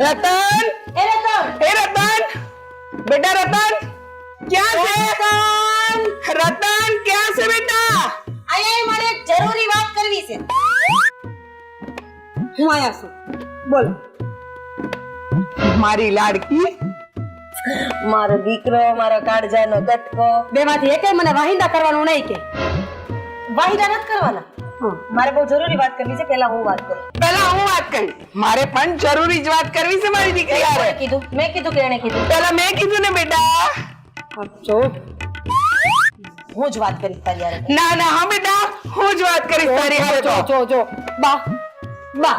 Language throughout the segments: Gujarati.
रतन ए रतन बेटा रतन क्या से रतन क्या से बेटा અહીંયા મારે એક જરૂરી વાત કરવી છે. હું આયા છું બોલ મારી લાડકી મારો દીકરો મારો કાળજાનો ગટકો બેમાંથી એકેય મને વાહિંદા કરવાનું નહીં કે વાહિદા નથી કરવાના. મારે બહુ જરૂરી વાત કરવી છે. પહેલા હું વાત કરું. પહેલા હું વાત કરી મારે પણ જરૂરી જ વાત કરવી છે મારી દીકરી કોણે યારે કીધું? મેં કીધું કે એણે કીધું? પહેલા મેં કીધું ને બેટા જો હું જ વાત કરીશ તારી હારે. ના ના હા બેટા હું જ વાત કરીશ તારી હારે તો જો બા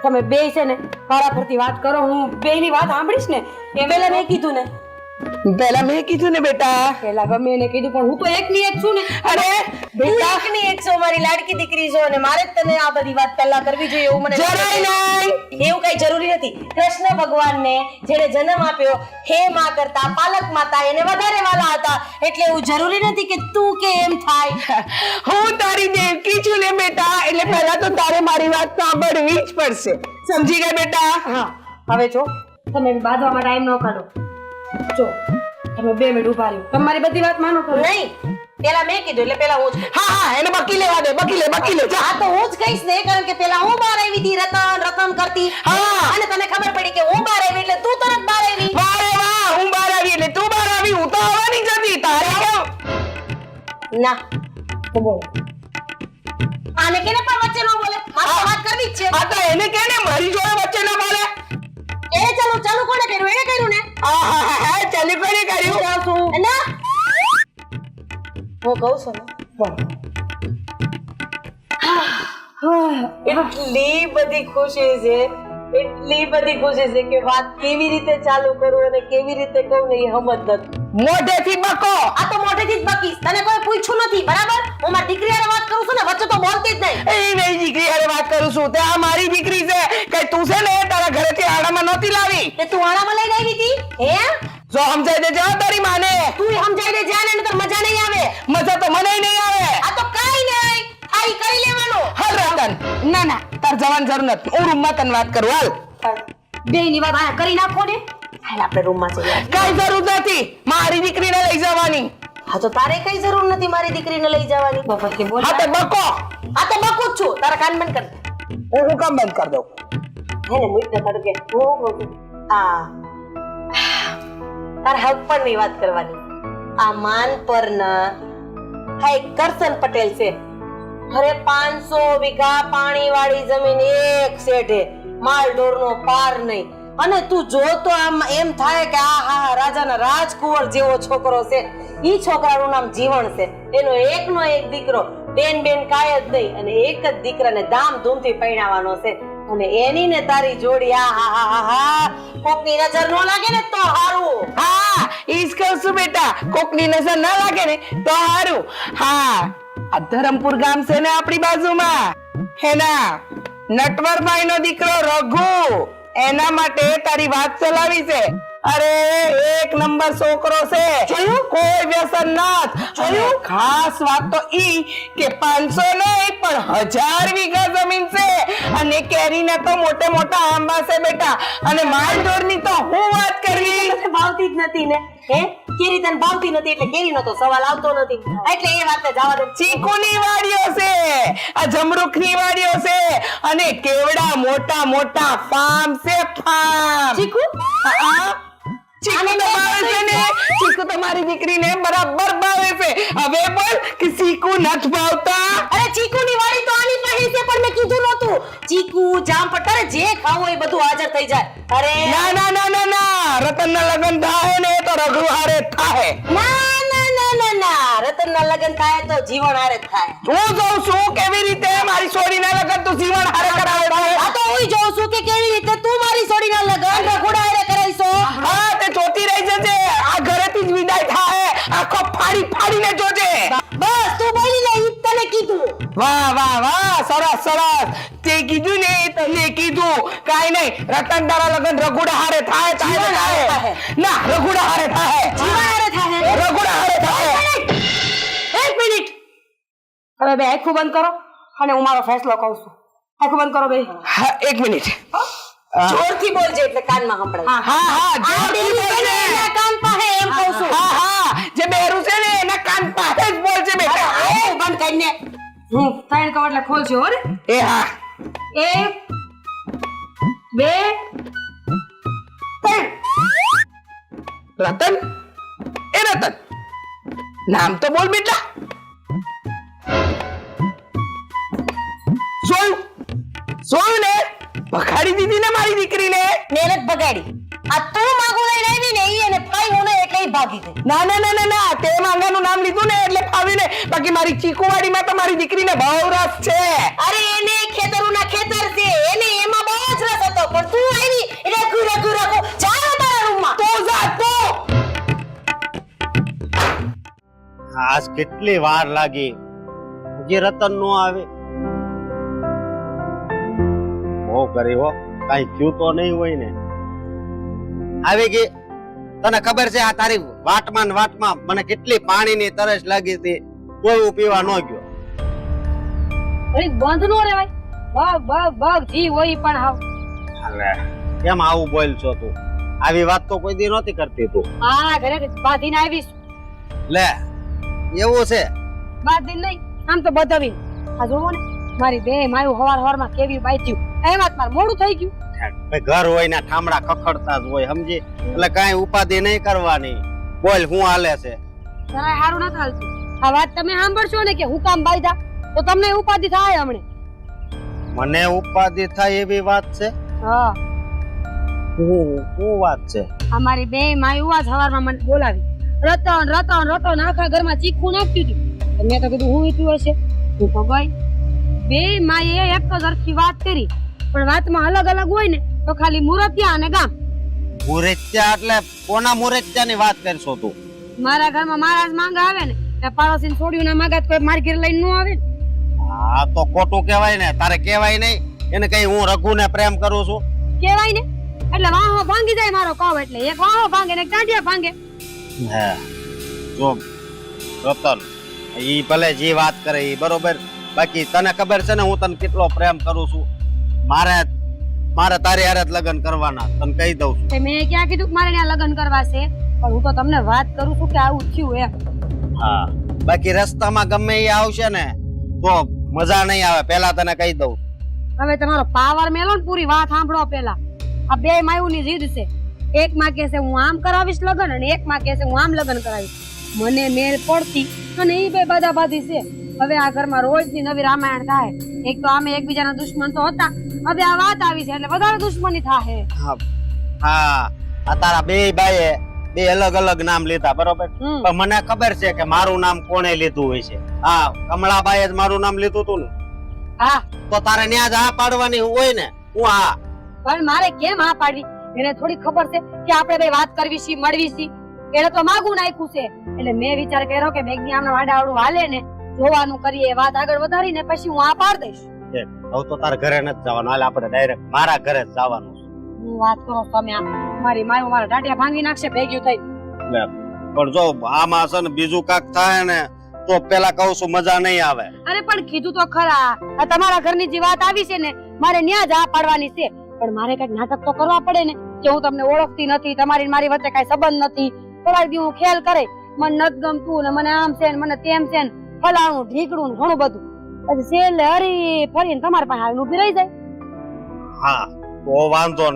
તમે બે છે ને મારા પરથી વાત કરો. હું બેની વાત સાંભળીશ ને એ પહેલા મેં કીધું ને પહેલા મેં કીધું ને બેટા પહેલા ગમે એને કીધું પણ હું તો એકની એક છું ને. અરે તું બેટા એકની એક છો, મારી લાડકી દીકરી છો અને મારે જ તને આ બધી વાત પહેલા કરવી જોઈએ એવું મને જરાય નહીં એવું કઈ જરૂરી નથી. કૃષ્ણ ભગવાનને જેને જન્મ આપ્યો હે માં કરતા પાલક માતા એને વધારે વાલા હતા. એટલે એવું જરૂરી નથી કે તું કે એમ થાય. હું તારી દેવકી છું ને બેટા એટલે પહેલા તો તારે મારી વાત સાંભળવી જ પડશે સમજી ગયા બેટા હા હવે જો તમે બાંધવામાં ટાઈમ ન કાઢો. જો તમે 2 મિનિટ ઉભા રહ્યો. તમારી બધી વાત માનો તો નહીં પેલા મેં કીધું એટલે પેલા હું જ કહીશ. હા હા એને બકી લેવા દે બકી લે જા હા તો હું જ કહીશ ને કારણ કે પેલા હું બહાર આવી હતી રતન કરતી હા. અને તને ખબર પડી કે હું બહાર આવી એટલે તું તરત બહાર આવી. વારે વાહ હું બહાર આવી એટલે તું બહાર આવી હું તો આવવાની જ હતી તારે કેમ ના તો બોલ આને કેને પણ વચ્ચે ન બોલે. મારે વાત કરવી જ છે. આ તો એને કે ને મારી જોડે વચ્ચે ન બોલે એને ચાલુ કોણે કર્યું? એને કર્યું ને. હા ચાલી કોને કર્યું ના હું કહું છું ને એટલી બધી ખુશી છે કે વાત કેવી રીતે ચાલુ કરું અને કેવી રીતે કહું ને એ સમજ નથી. મોઢેથી બકો આ તો મોઢેથી જ બકીશ. તને કોઈ પૂછ્યું નથી બરાબર. હું મારી દીકરી હારે વાત કરું છું ને વચ્ચે તો બોલતી જ નહીં. એ નહીં દીકરી હારે વાત કરું છું તે આ મારી દીકરી છે કઈ તું છે ને તારા ઘરેથી આડામાં નહોતી લાવી તે તું આણામાં લઈને આવી હતી હે? જો સમજાઈ દે જા તારી માને તું સમજાઈ દે જાને નતર મજા નહીં આવે. મજા તો મને નહીં આવે આ તો કાઈ નહીં આ કરી લેવાનું. હાલ રતન ના તાર જવાની જરૂર નથી હું રૂમમાં તને વાત કરું હાલ બેની વાત આ કરી નાખો ને. હાલ આપણે રૂમમાં જઈએ. કઈ જરૂર નથી મારી દીકરીને લઈ જવાની હા તો તારે કઈ જરૂર નથી મારી દીકરીને લઈ જવાની. બપોરથી બોલ. હા તે બકો આ તો બકુ જ છું. તારા કાન બંધ કર દે. હું કામ બંધ કરી દઉં હે ને મુઈ નતા કે આ તાર હક પર ની વાત કરવાની. આ માન પર ના હા એક કરસન પટેલ છે. અરે 500 વીઘા પાણી વાળી જમીન એક શેઠે માલ ઢોરનો પાર નહીં. અને તું જો તો આમ એમ થાય કે આ હા રાજાના રાજકુંવર જેવો છોકરો છે. ઈ છોકરાનું નામ જીવન છે. એનો એકનો એક દીકરો બેન કાય જ નહીં અને એક જ દીકરાને ધામધૂમથી પરણાવવાનો છે. અને એની ને તારી જોડી આ હા કોકની નજર નો લાગે ને તો હારું. હા ઈજ કહું છું બેટા કોકની નજર ના લાગે ને તો હારું. હા આ ધરમપુર ગામ છે ને આપણી બાજુમાં હેના નટવરભાઈ નો દીકરો રઘુ એના માટે તારી વાત ચલાવી છે. અરે એક નંબર છોકરો છે કોઈ વ્યસન નથી. ખાસ વાત તો ઈ કે 500 નહીં પણ 1000 વીઘા જમીન છે અને કેરીના તો મોટા મોટા આંબા છે બેટા અને માલઢોરની તો હું વાત કરવી ભાવતી જ નથી ને હે કેરી તને ભાવતી નથી એટલે કેરીનો તો સવાલ આવતો નથી. એટલે એ વાતને જવા દે. ચીકુની વાડીઓ છે આ જમરૂખની વાડીઓ છે અને કેવડા મોટા મોટા ફાર્મ છે ફાર્મ. ચીકુ ચીકુ તો ભાવે છે ને ચીકુ તમારી દીકરીને બરાબર ભાવે છે. હવે બોલ કે ચીકુ નથી ભાવતા. અરે ચીકુની વાડી તો આની પાસે છે પણ મેં કીધું નહોતું. ચીકુ જામ પટારે જે ખાવું એ બધું હાજર થઈ જાય. અરે ના રતનના લગન થાય ને તો રઘુ હારે થાય. ના રતનના લગન થાય તો જીવન હારે થાય. હું જોઉં છું કેવી રીતે મારી છોડીના લગન તું જીવન હારે કરાવે છે. આ તો હું જોઉં છું કે કેવી રીતે તું મારી છોડીના લગન રઘુડા હારે કરાઈશો. હા તે જોતી રહી જજે આ ઘરેથી જ વિદાય થાય આખો ફાડીને જોજે. બસ તું બોલી લે ઈ તને કીધું. વાહ સરસ તે કીધું ને તને કીધું કાઈ નહીં રતન તારા લગન રઘુડા હારે થાય ના રઘુડા હારે થાય રઘુડા હારે થાય. એક મિનિટ હવે બે આંખો બંધ કરો અને હું મારો ફેસલો કહું છું. આંખો બંધ કરો બે. હા 1 મિનિટ જોરથી બોલજે એટલે કાનમાં સંભળાય. હા હા આ જોરથી બેરી છે ને બોલજે. એના કાન પાસે એમ કહું છું. હા હા જે બેરું છે ને એના કાન પાસે જ બોલજે બેટા. આવું બંધ કરીને હું ત્રણ કવર એટલે ખોલજો હો ને. એ હા 1 2 3 રતન એ રતન નામ તો બોલ બેટા. જોયું ને ભખાડી દીધી ને મારી દીકરીને. મેરત બગાડી. આ તું માગું લઈને આવી ને ઈ એને પાઈ હું ને એટલે ઈ ભાગી ગઈ. ના ના ના ના ના તે માંગાનું નામ લીધું ને એટલે ફાવી ને. બાકી મારી ચીકુવાડીમાં તો મારી દીકરીને બહુ રસ છે. અરે એને ખેતરોના ખેતર છે એને એમાં બહુ જ રસ હતો પણ તું આવી રઘુ રઘુ રઘુ જા તારા રૂમમાં. તો જા તો. આજ કેટલી વાર લાગી હજી રતન નો આવે. બહુ કરી હો કઈ થયું તો નહીં હોય ને. આવી ગઈ. તને ખબર છે આ તારી વાટમાં ને વાટમાં મને કેટલી પાણીની તરસ લાગી હતી કોઈ હું પીવા ન ગયો. અરે બંધ નો રેવાય. બગ બગ બગ જી હોય પણ હાવ. અરે કેમ આવું બોલ છો તું? આવી વાત તો કોઈ દી નહોતી કરતી તું. હા ઘરે બાંધીને આવીશ. લે એવું છે. બાંધીને નહીં આમ તો બધાવી. આ જોવો ને મારી બે માયું હવાર હવારમાં કેવી બાંધ્યું એમાં જ મારું મોડું થઈ ગયું. ભાઈ ઘર હોય ને ઠામડા ખખડતા જ હોય સમજી એટલે કઈ ઉપાધિ નહીં કરવાની. બોલ શું હાલે છે? જરાય હારું નથી હાલતું. આ વાત તમે સાંભળશો ને કે હું કામ બાંધ્યા તો તમને ઉપાધિ થાય હમણે. મને ઉપાધિ થાય એવી વાત છે? હા શું વાત છે? અમારી બે માયું આજ હવારમાં મને બોલાવી. રતન રતન રતન આખા ઘરમાં ચીખું નાખતી હતી. તો મેં તો કીધું હું ઈતું હશે. હું તો ગઈ. બે માએ એક જ સરખી વાત કરી પણ વાતમાં અલગ અલગ હોય ને તો ખાલી મુરતિયા અને ગામ. મુરત્યા એટલે કોના મુરત્યાની વાત કરશો તું? મારા ઘરમાં મારા જ માંગા આવે ને તે પાડોશી છોડ્યું ના માંગા તો કોઈ મારી ઘરે લઈને ન આવે ને. આ તો ખોટું કહેવાય ને. તારે કહેવાય નહીં એને કઈ હું રઘુને પ્રેમ કરું છું કહેવાય ને એટલે વાહો ભાંગી જાય મારો કહો એટલે એક વાહો ભાંગે ને એક ટાંટિયા ભાંગે. હે જો રતન ઈ ભલે જે વાત કરે ઈ બરોબર. બાકી તને ખબર છે ને હું તને કેટલો પ્રેમ કરું છું. મારે તારી હારે જ લગ્ન કરવાના તને કહી દઉં છું. તે મેં ક્યાં કીધું કે મારે ત્યાં લગ્ન કરવા છે પણ હું તો તમને વાત કરું છું કે આવું થયું એમ. હા બાકી રસ્તામાં ગમે એ આવશે ને તો મજા નહીં આવે પેલા તને કહી દઉં. હવે તમારો પાવર મેલો ને પૂરી વાત સાંભળો પેલા. આ બે માયુની જીદ છે. એક માં કહે છે હું આમ કરાવીશ લગ્ન અને એક માં કહે છે હું આમ લગ્ન કરાવીશ. મને મેળ પડતી અને ઈ બે બાદાબાદી છે. હવે આ ઘરમાં રોજની નવી રામાયણ થાય. એક તો આમે એકબીજાના દુશ્મન તો હતા હવે આ વાત આવી છે એટલે વધારે દુશ્મની થાય. હા આ તારા બે બાઈએ બે અલગ અલગ નામ લીધા બરોબર. પણ મને ખબર છે કે મારું નામ કોણે લીધું હોય છે. હા કમળાબાઈએ જ મારું નામ લીધું હતું ને. હા તો તારે ન્યા જ હા પાડવાની હોય ને. હું હા પણ મારે કેમ હા પાડવી? એને થોડી ખબર છે કે આપણે બે વાત કરવી છે મળવી છે. એને તો માગું નાખ્યું છે એટલે મેં વિચાર કર્યો કે બેગની આમના વાડાવાળું હાલે ને જોવાનું કરીએ વાત આગળ વધારીને પછી હું આ પાડ દઈશ. હવે તો તારા ઘરે નથી જવાનું. હાલ આપણે ડાયરેક્ટ મારા ઘરે જ જવાનું છે. હું વાત કરો તમે આ મારી માયો મારા ટાટિયા ભાંગી નાખશે ભેગ્યું થઈ. પણ જો આમાં છે ને બીજું કાક થાય ને તો પેલા કહું છું મજા નહીં આવે. અરે પણ કીધું તો ખરા આ તમારા ઘરની જે વાત આવી છે ને મારે ન્યા જ આ પાડવાની છે. પણ મારે કઈક નાટક તો કરવા પડે ને કે હું તમને ઓળખતી નથી તમારી મારી વચ્ચે કઈ સંબંધ નથી. થોડાક દી હું ખ્યાલ કરે મને નથી ગમતું ને મને આમ છે ને મને તેમ છે ને ફલાણું ઢીકડું ને ઘણું બધું પછી છેલ્લે હરી ફરીને તમારી પાસે આવીને ઊભી રહી જાય. હા તો વાંધો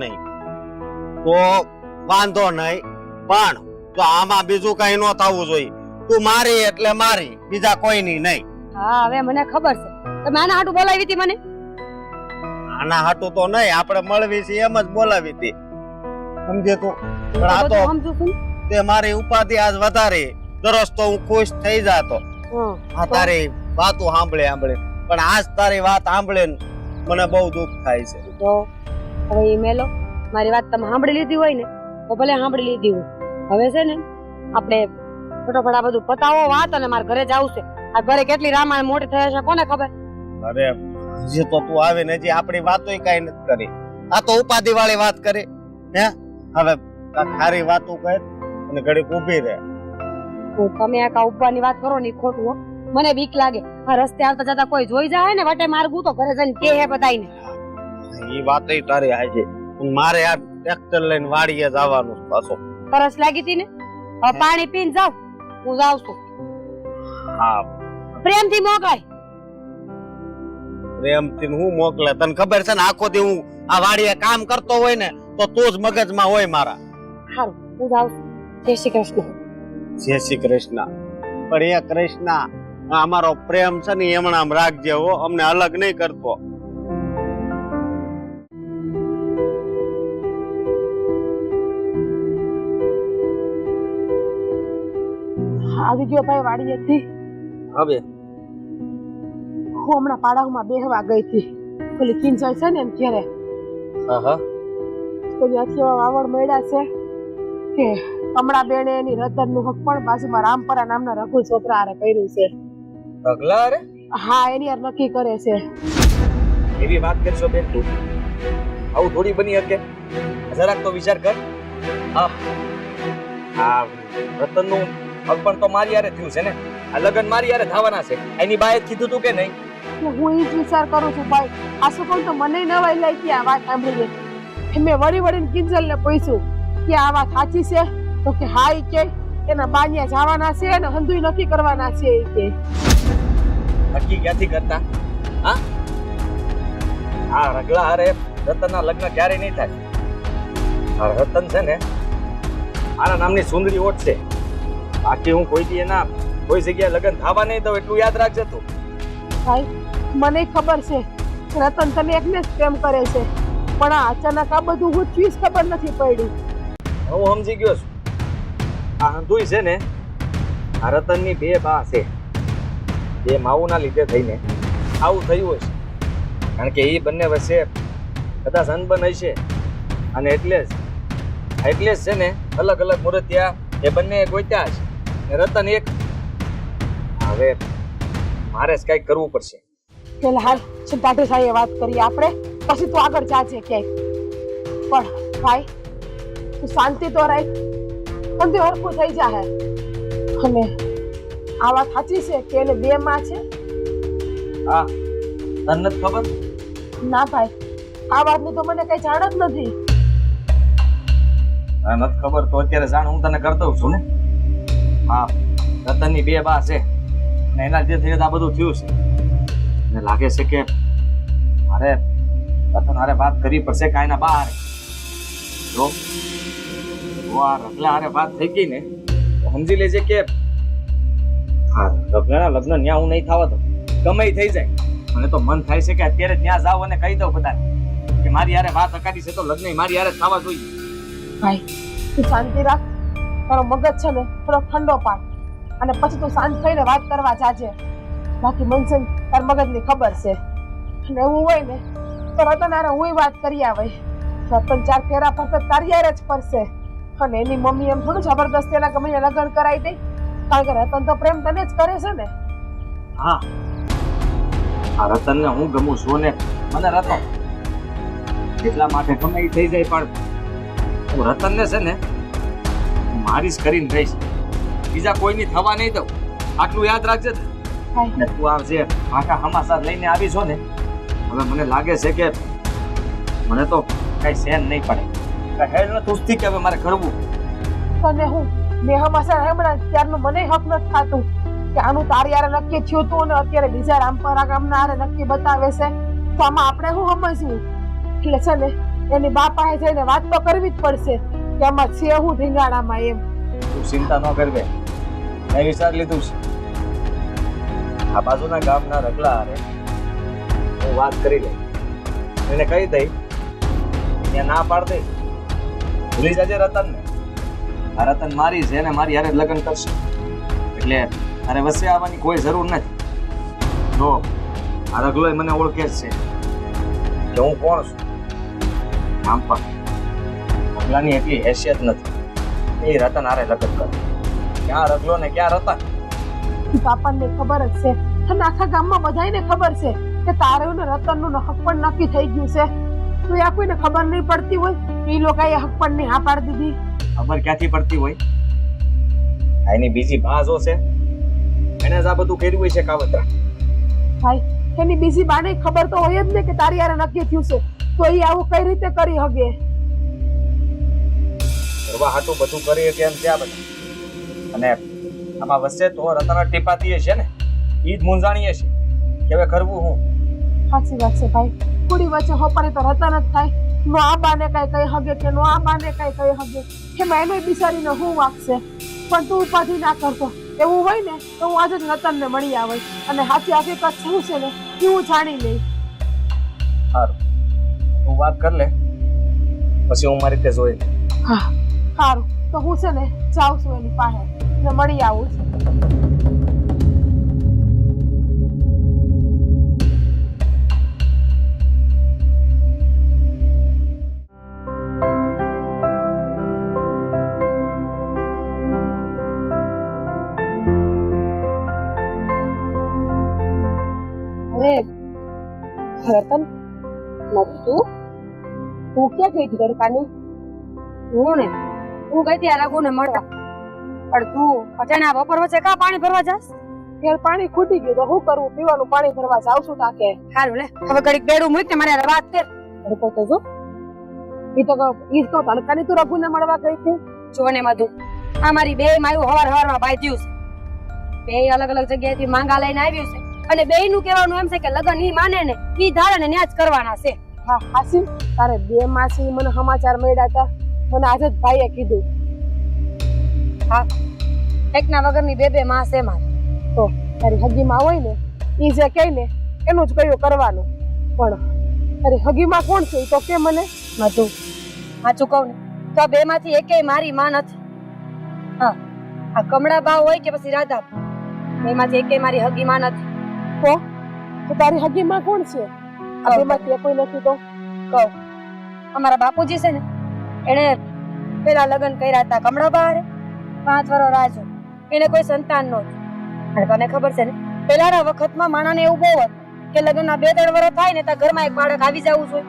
નહીં પણ તો આમાં બીજું કઈ ન થવું જોઈએ. તું મારી એટલે મારી બીજા કોઈની નહીં. હા હવે મને ખબર છે તમે આના હાટું બોલાવી હતી મને. આના હાટું તો નહીં આપણે મળવી છે એમ જ બોલાવી હતી સમજે તું. પણ આ તો સમજુ છું. તે મારી ઉપાધિ આજ વધારી દરસ તો હું ખુશ થઈ જાતો. આ તારી વાતો સાંભળે પણ આજ તારી વાત સાંભળે મને બહુ દુઃખ થાય છે. તો હવે ઈ મેલો મારી વાત તમે સાંભળી લીધી હોય ને તો ભલે સાંભળી લીધી હોય. હવે છે ને આપણે ફટાફટ આ બધું પતાવો વાત અને મારા ઘરે જવું છે. આ ઘરે કેટલી રામાયણ મોટી થઈ હશે કોને ખબર. અરે હજી તો તું આવીને હજી આપણી વાતો કઈ નથી કરી. આ તો ઉપાધિ વાળી વાત કરી. હે હવે ખારી વાતો કહે અને ઘડીક ઊભી રહે. તમે આ કા ઉપવાની વાત કરો ને ખોટું હો. મને બીક લાગે આ રસ્તે આવતા જતા કોઈ જોઈ જાય ને વટે માર્ગું તો ઘરે જઈને કે હે બધાઈને. ઈ વાત તારી હાજે મારે આ ટ્રેક્ટર લઈને વાડીએ જવાનું છે પાછો. તરસ લાગી હતી ને હવે પાણી પીને જાવ હું જાઉં છું હા, પ્રેમથી મોકલાય પ્રેમથી હું મોકલે? તને ખબર છે ને આખો દી હું આ વાડીએ કામ કરતો હોય ને તો તું જ મગજમાં હોય મારા. સારું હું જાઉં છું જય શ્રી કૃષ્ણ જય શ્રી કૃષ્ણ. પણ એ કૃષ્ણ, આ અમારો પ્રેમ છે ને એમણામ રાખજે હો, અમને અલગ નહીં કરતો. આવી ગયો ભાઈ વાડીએથી. હવે હું હમણાં પાડામાં બેહવા ગઈ હતી પેલી કિંજલ છે ને એમ ઘેરે હા તો ત્યાંથી એવા વાવડ મળ્યા છે કે કમળા બેને એની રતન નું હક પણ બાજુમાં રામપરા નામના રઘુ છોકરા હારે કર્યું છે. પગલા રે હા એની યાર નક્કી કરે છે. એવી વાત કરશો બેન તું? આવું થોડી બની શકે. જરાક તો વિચાર કર. આ રતનનું અર્પણ તો મારી યારે થયું છે ને, આ લગ્ન મારી યારે થવાના છે. એની બાએ જ કીધું તું કે નહીં? એટલે હું એ જ વિચાર કરું છું ભાઈ. આ શું કહું તો મને નવાઈ લાગી આ વાત સાંભળીને. મેં વળીને કિંજલ ને પૂછ્યું કે આ વાત સાચી છે? તો કે હા ઈ કે એના બાનિયા જવાના છે અને હંધુય નક્કી કરવાના છે ઈ કે. નક્કી ક્યાંથી કરતા? હા, આ રગલા હારે રતનના લગ્ન ક્યારે નહીં થાય. આ રતન છે ને મારા નામની સુંદરી ઓટ છે. બાકી હું કોઈ એના કોઈ જગ્યાએ લગ્ન થવા નહીં દઉં એટલું યાદ રાખજે તું. ભાઈ મને ખબર છે કે રતન તને એકને જ પ્રેમ કરે છે પણ આ અચાનક આ બધું હું ચીજ ખબર નથી પડી. હું સમજી ગયો છું. આ હંધુય છે ને આ રતનની બે બા છે. બે માવુના લીધે થઈને આવું થયું હશે. કારણ કે એ બંને વચ્ચે કદાચ અનબન હશે અને એટલે જ છે ને અલગ અલગ મૂર્તિયા એ બંને ગોત્યા છે ને રતન એક. હવે મારે જ કંઈક કરવું પડશે. પેલા હાલ ચિંતાથી સાહેબ વાત કરીએ આપણે પછી તું આગળ જાજે ક્યાંય. પણ ભાઈ તું શાંતિ તો રાખ પણ તે હરખું થઈ જાહે. અને આ વાત સાચી છે કે એને બે માં છે? હા, તને નથી ખબર? ના ભાઈ આ વાતની તો મને કઈ જાણ જ નથી. હા, નથી ખબર તો અત્યારે જાણ હું તને કરી દઉં છું ને. હા, રતનની બે બા છે અને એના જે થયું આ બધું થયું છે. મને લાગે છે કે મારે રતન હારે વાત કરવી પડશે કાંઈના બા હારે. જો આ રગલા હારે વાત થઈ ગઈ ને તો સમજી લેજે કે હા રગલાના લગ્ન ન્યા હું નહીં થવા દઉં. ગમે ઈ થઈ જાય. મને તો મન થાય છે કે અત્યારે ત્યાં જાવ અને કહી દઉં બધાને કે મારી હારે વાત અકાડી છે તો લગ્ન મારી હારે થવા જોઈએ. ભાઈ તું શાંતિ રાખ. તારો મગજ છે ને થોડો ઠંડો પાડ અને પછી તું શાંત થઈને વાત કરવા જાજે. બાકી મનસે તાર મગજની ખબર છે અને એવું હોય ને તો રતન હારે હુંય વાત કરી આવે. રતન ચાર ફેરા ફરતે તારી હારે જ ફરશે અને એની મમ્મી એમ થોડું જબરદસ્તી એના ગમે લગ્ન કરાવી દે. કારણ કે રતન તો પ્રેમ તને જ કરે છે ને. હા, આ રતનને હું ગમું છું ને મને રતન એટલા માટે ગમે ઈ થઈ જાય પણ હું રતનને છે ને મારી જ કરીને રહીશ. બીજા કોઈની થવા નહીં દઉં. આટલું યાદ રાખજે. ને તું આ જે આખા હમાસાર લઈને આવી છો ને હવે મને લાગે છે કે મને તો કઈ સહેન નહીં પડે. કઈ હેડ ન તુસ્તી કે હવે મારે કરવું. તને હું મેં હમાસા હમણાં ત્યારનું મને હક નથી થાતું કે આનું તારી હારે નક્કી થયું હતું અને અત્યારે બીજા રામપરા ગામના હારે નક્કી બતાવે છે તો આમાં આપણે શું સમજવું? એટલે છે ને એની બા પાસે જઈને વાત તો કરવી જ પડશે કે આમાં છે હું ઢીંગાણામાં એમ. તું ચિંતા ન કરવે. મેં વિચાર લીધું છે. આ બાજુના ગામના રગલા હારે હું વાત કરી લઈ. એને કહી દઈ ત્યાં ના પાડ દઈ. ભૂલી જાજે રતનને. આ રતન મારી છે ને મારી હારે જ લગ્ન કરશે એટલે તારે વચ્ચે આવવાની કોઈ જરૂર નથી. જો આ રગલોય મને ઓળખે જ છે કે હું કોણ છું. આમ પણ રગલાની એટલી હેસિયત નથી એ રતન હારે લગ્ન કરે. ક્યાં રગલો ને ક્યાં રતન? આપણને ખબર જ છે અને આખા ગામમાં બધાયને ખબર છે કે તારું ને રતનનું હક પણ નક્કી થઈ ગયું છે. તો આ કોઈને ખબર નહીં પડતી હોય એ લોકોએ હક પણ નહીં હા પાડી દીધી. ખબર ક્યાંથી પડતી હોય? આ એની બીજી બાજો છે એને જ આ બધું કર્યું હોય છે કાવતરા. ભાઈ એની બીજી બાને ખબર તો હોય જ ને કે તારી હારે નક્કી થયું છે તો એ આવું કઈ રીતે કરી હગે? કરવા હાટું બધું કરીએ કેમ છે આ બધા? અને આમાં વચ્ચે તો રતન ટીપાતી છે ને, ઈ જ મૂંઝાણીએ છે કે હવે કરવું હું. સાચી વાત છે ભાઈ, થોડી વચ્ચે હોપારી તો રતન જ થાય. નો આ બાને કઈ કહી હગે કે નો આ બાને કઈ કહી હગે, એમાં એને બિચારીને હું વાગશે. પણ તું ઉપાધિ ના કરતો. એવું હોય ને તો હું આજે જ રતનને મળી આવે અને સાચી હકીકત શું છે ને એ હું જાણી લઈ. સારું, તું વાત કર લે, પછી હું મારી રીતે જોઈ લઈશ. હા સારું, તો હું છે ને જાઉં છું એની પાસે ને મળી આવું છું. રતન, તું ક્યાં ગઈ હતી ગરકાની? હું ગઈ હતી આ રઘુને મળવા. પણ તું અચાનક બપોર વચ્ચે કા પાણી ભરવા જાસ? ઘેર પાણી ખૂટી ગયું તો શું કરવું? પીવાનું પાણી ભરવા જાઉં છું તાકે. હારું લે, હવે ઘડીક બેડું મૂક ને મારે હારે વાત કર. રઘુ તો જો ઈ તો તડકાની તું રઘુને મળવા ગઈ હતી. જો ને મધુ, આ મારી બે માયું હવારમાં બાંધ્યું છે. બે અલગ અલગ જગ્યાએથી માંગા લઈને આવ્યું છે અને બે નું કહેવાનું એમ છે કે લગન ઈ માને ને ઈ ધારે ને ન્યા જ કરવાના છે. હા હાસી, તારે બે માસી મને સમાચાર મળ્યા હતા, મને આજે જ ભાઈએ કીધું. હા, એકના વગરની બે માં છે મારે. તો તારી હગીમાં હોય ને ઈ જે કહે ને એનું જ કયું કરવાનું. પણ તારી હગીમાં કોણ છે ઈ તો કે મને. મધુ, સાચું કહું ને તો બે માંથી એકેય મારી માં નથી. હા, આ કમળા બા હોય કે પછી રાધા, બે માંથી એકેય મારી હગી માં નથી. તો તારી હગીમાં કોણ છે? આ બેમાંથી કોઈ નથી તો કહું, અમારા બાપુજી છે ને એને પેલા લગ્ન કર્યા હતા કમળા બા હારે, 5 વર્ષ રાહ જોઈ. એને કોઈ સંતાન નહોતું. અને તને ખબર છે ને પેલાના વખતમાં માણાને એવું બહુ હતું કે લગ્નના 2-3 વર્ષ થાય ને ત્યાં ઘરમાં એક બાળક આવી જવું જોઈએ.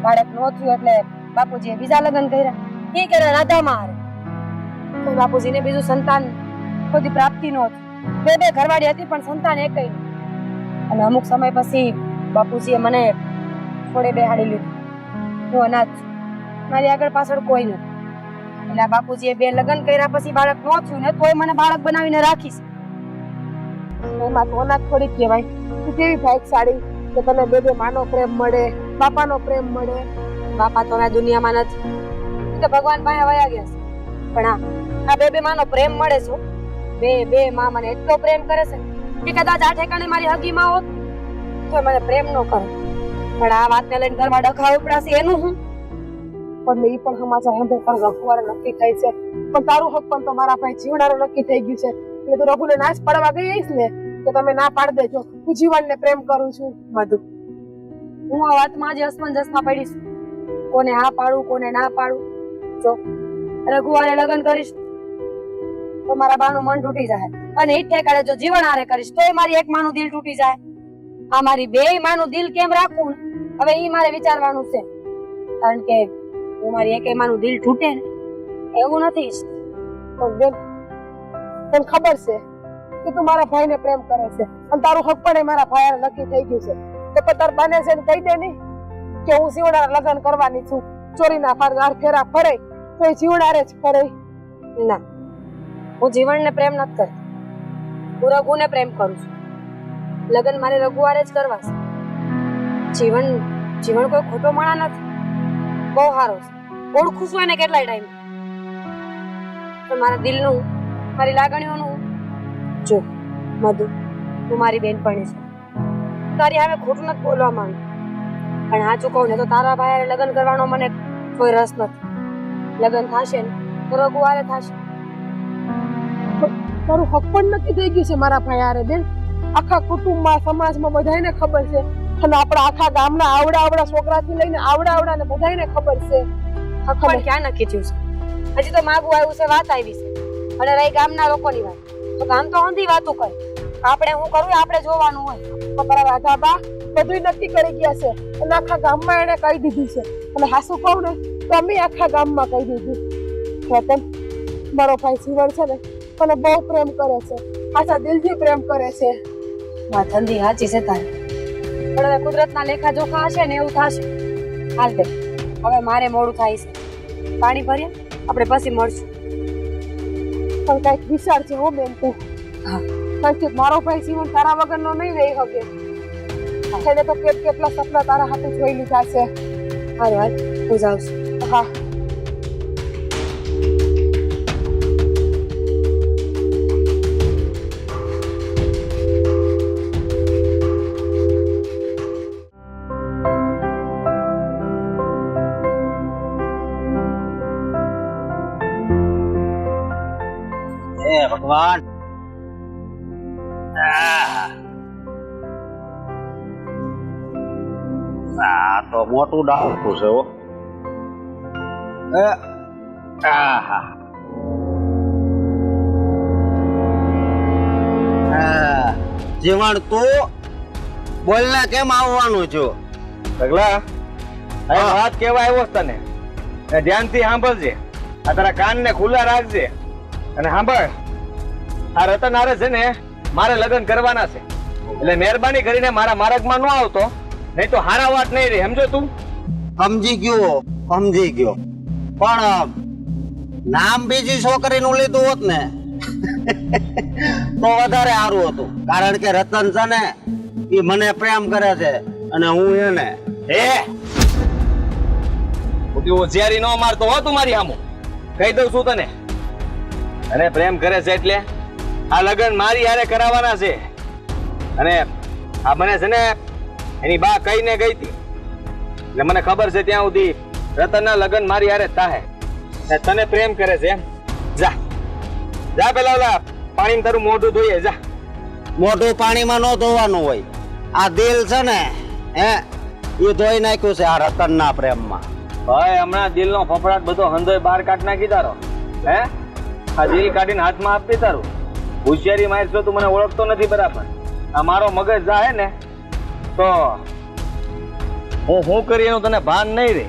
બાળક ન થયું એટલે બાપુજીએ બીજા લગ્ન કર્યા. એ કર્યા રાધામાં હારે. તો બાપુજીને બીજું સંતાન કોઈ પ્રાપ્તિ નહોતી. બે ઘરવાળી હતી પણ સંતાન એકય નહીં. અને અમુક સમય પછી બાપુજીએ મને થોડે બેહાડી લીધું. હું અનાથ, મારી આગળ પાછળ કોઈ નથી. એટલે આ બાપુજીએ 2 લગ્ન કર્યા પછી બાળક ન થયું ને તોય મને બાળક બનાવીને રાખીશ. એમાં તો અનાથ થોડી કહેવાય. તું કેવી ભાગ્યશાળી કે તને બે માનો પ્રેમ મળે, બાપાનો પ્રેમ મળે. બાપા તો આ દુનિયામાં નથી, એ તો ભગવાન પાસે વયા ગયા છે. પણ આ બે માનો પ્રેમ મળે છે. બે માં મને એટલો પ્રેમ કરે છે કે કદાચ આ ઠેકાણે મારી હગી માં હોત તો મને પ્રેમ ન કરે. પણ આ વાતને લઈને ઘરમાં ડખા ઉપડાશે એનું હું. પણ એ પણ સમાચાર સાંભળે પણ રઘુવારે નક્કી થઈ છે. પણ તારું હક પણ તો મારા ભાઈ જીવનારું નક્કી થઈ ગયું છે. એટલે તું રઘુને નાશ પાડવા ગઈ હઈશ ને કે તમે ના પાડ દેજો, હું જીવનને પ્રેમ કરું છું. મધુ, હું આ વાતમાં આજે અસમંજસમાં પડીશ. કોને હા પાડું કોને ના પાડું. જો રઘુવારે લગ્ન કરીશ તો મારા બાનું મન તૂટી જાય અને એ ઠેકાણે જો જીવન હારે કરીશ તો મારી એક માનું દિલ તૂટી જાય. આ મારી 2 માનું દિલ કેમ રાખવું હવે ઈ મારે વિચારવાનું છે. કારણ કે હું મારી એક માનું દિલ તૂટે ને એવું નથી. પણ બેન, તને ખબર છે કે તું મારા ભાઈને પ્રેમ કરે છે અને તારું હક પણ એ મારા ભાઈ નક્કી થઈ ગયું છે. તો પણ તાર બાને છે ને કહી દે નહીં કે હું જીવનારા લગ્ન કરવાની છું. ચોરીના ફેરા ફરે તો એ જીવનારે જ ફરે. ના, હું જીવનને પ્રેમ નથી કરતી, હું રઘુને પ્રેમ કરું છું. લગ્ન મારે રઘુવારે જ કરવા છે. જીવન કોઈ ખોટો માણા નથી, બહુ સારો છે. ઓળખું છું એને કેટલાય ટાઈમ. પણ મારા દિલનું, મારી લાગણીઓનું જો મધુ, તું મારી બેનપણી છે. તારી સામે ખોટું નથી બોલવા માંગુ, પણ સાચું કહું ને તો તારા ભાઈ લગ્ન કરવાનો મને કોઈ રસ નથી. લગ્ન થશે ને તો રઘુવારે થશે. તારું હક પણ નક્કી થઈ ગયું છે મારા ભાઈ હારે બેન. આખા કુટુંબમાં સમાજમાં બધાને ખબર છે અને આપણા આખા ગામના આવડા છોકરાથી લઈને આવડા ને બધાને ખબર છે. પણ ક્યાં નક્કી થયું છે? હજી તો માગું આવ્યું છે, વાત આવી છે. અને રહી ગામના લોકોની વાત તો ગામ તો હંધી વાતો કરે. આપણે હું કરું આપણે જોવાનું હોય. ખબર રાધાબા બધું નક્કી કરી ગયા છે અને આખા ગામમાં એને કહી દીધું છે. અને હાસુ કહું ને તો અમે આખા ગામમાં કહી દીધું. રતન, મારો ભાઈ જીવન છે ને મને બહુ પ્રેમ કરે છે, આછા દિલથી પ્રેમ કરે છે. વાત હંધી સાચી છે તારી, પણ હવે કુદરતના લેખા જોખા હશે ને એવું થશે. હાલ દે, હવે મારે મોડું થાય છે. પાણી ભરીએ, આપણે પછી મળશું. પણ કઈક વિચાર છે હો બેન તું. કઈક મારો ભાઈ જીવન તારા વગરનો નહીં રહી શકે. એને તો કેટલા સપના તારા હાથે જોઈ લીધા છે. હારું હાલ, હું જાઉં છું. હા હે ભગવાન આ તો મોટું ડાળખું છે હો. આહા. જીવણ તું બોલ ને કેમ આવવાનું છું? પગલા આ વાત કેવા આવ્યો છે તને? એ ધ્યાનથી સાંભળજે. આ તારા કાનને ખુલ્લા રાખજે અને સાંભળ. આ રતન હારે છે ને મારે લગ્ન કરવાના છે, એટલે મહેરબાની કરીને મારા માર્ગમાં ન આવતો, નહીં તો હારા વાત નહીં રહી. સમજો તું? સમજી ગયો. પણ નામ બીજી છોકરીનું લીધું હોત ને તો વધારે સારું હતું. કારણ કે રતન છે ને એ મને પ્રેમ કરે છે અને હું એને. ખોટી હોશિયારી ન મારતો હો તું મારી સામું. કહી દઉં છું તને, અને પ્રેમ કરે છે એટલે આ લગ્ન મારી હારે કરાવવાના છે. અને આ મને છે ને એની બા કહીને ગઈ હતી, એટલે મને ખબર છે ત્યાં સુધી રતનના લગ્ન મારી હારે થાય. ને તને પ્રેમ કરે છે એમ? જા જા, પેલા ઓલા પાણી તારું મોઢું ધોઈએ જા. મોઢું પાણીમાં ન ધોવાનું હોય. આ દિલ છે ને હે એ ધોઈ નાખ્યું છે આ રતનના પ્રેમમાં. ભાઈ હમણાં દિલનો ફફડાટ બધો હંધોય બહાર કાઢ નાખી તારો. હે આ દિલ કાઢીને હાથમાં આપતી તારું. હોશિયારી મારશો તું મને ઓળખતો નથી બરાબર. આ મારો મગજ જાહે ને તો હું શું કરી એનું તને ભાન નહીં રે.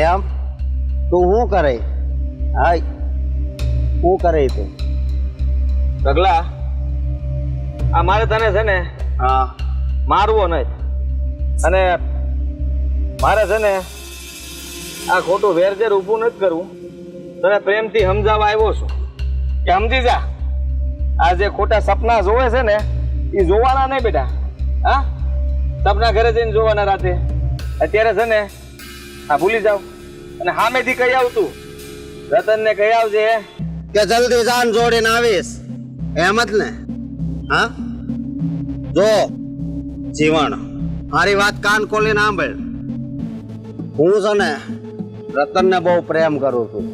એમ તું શું કરે? હાય શું કરે તું? પગલા આ મારે તને છે ને હા મારવો નહીં, અને મારે છે ને આ ખોટું વેરઝેર ઊભું નથી કરવું. તને પ્રેમથી સમજાવવા આવ્યો છું કે સમજી જા. આ જે ખોટા સપના જોવે છે ને એ જોવાના નહીં બેટા. હા, સપના ઘરે જઈને જોવાના રાતે. અત્યારે છે ને આ ભૂલી જાવ અને સામેથી કહી આવતું રતનને કહી આવજે કે જલ્દી જાન જોડીને આવીશ એમ જ ને? હા જો જીવણ, મારી વાત કાન ખોલીને સાંભળ. હું છે ને રતનને બહુ પ્રેમ કરું છું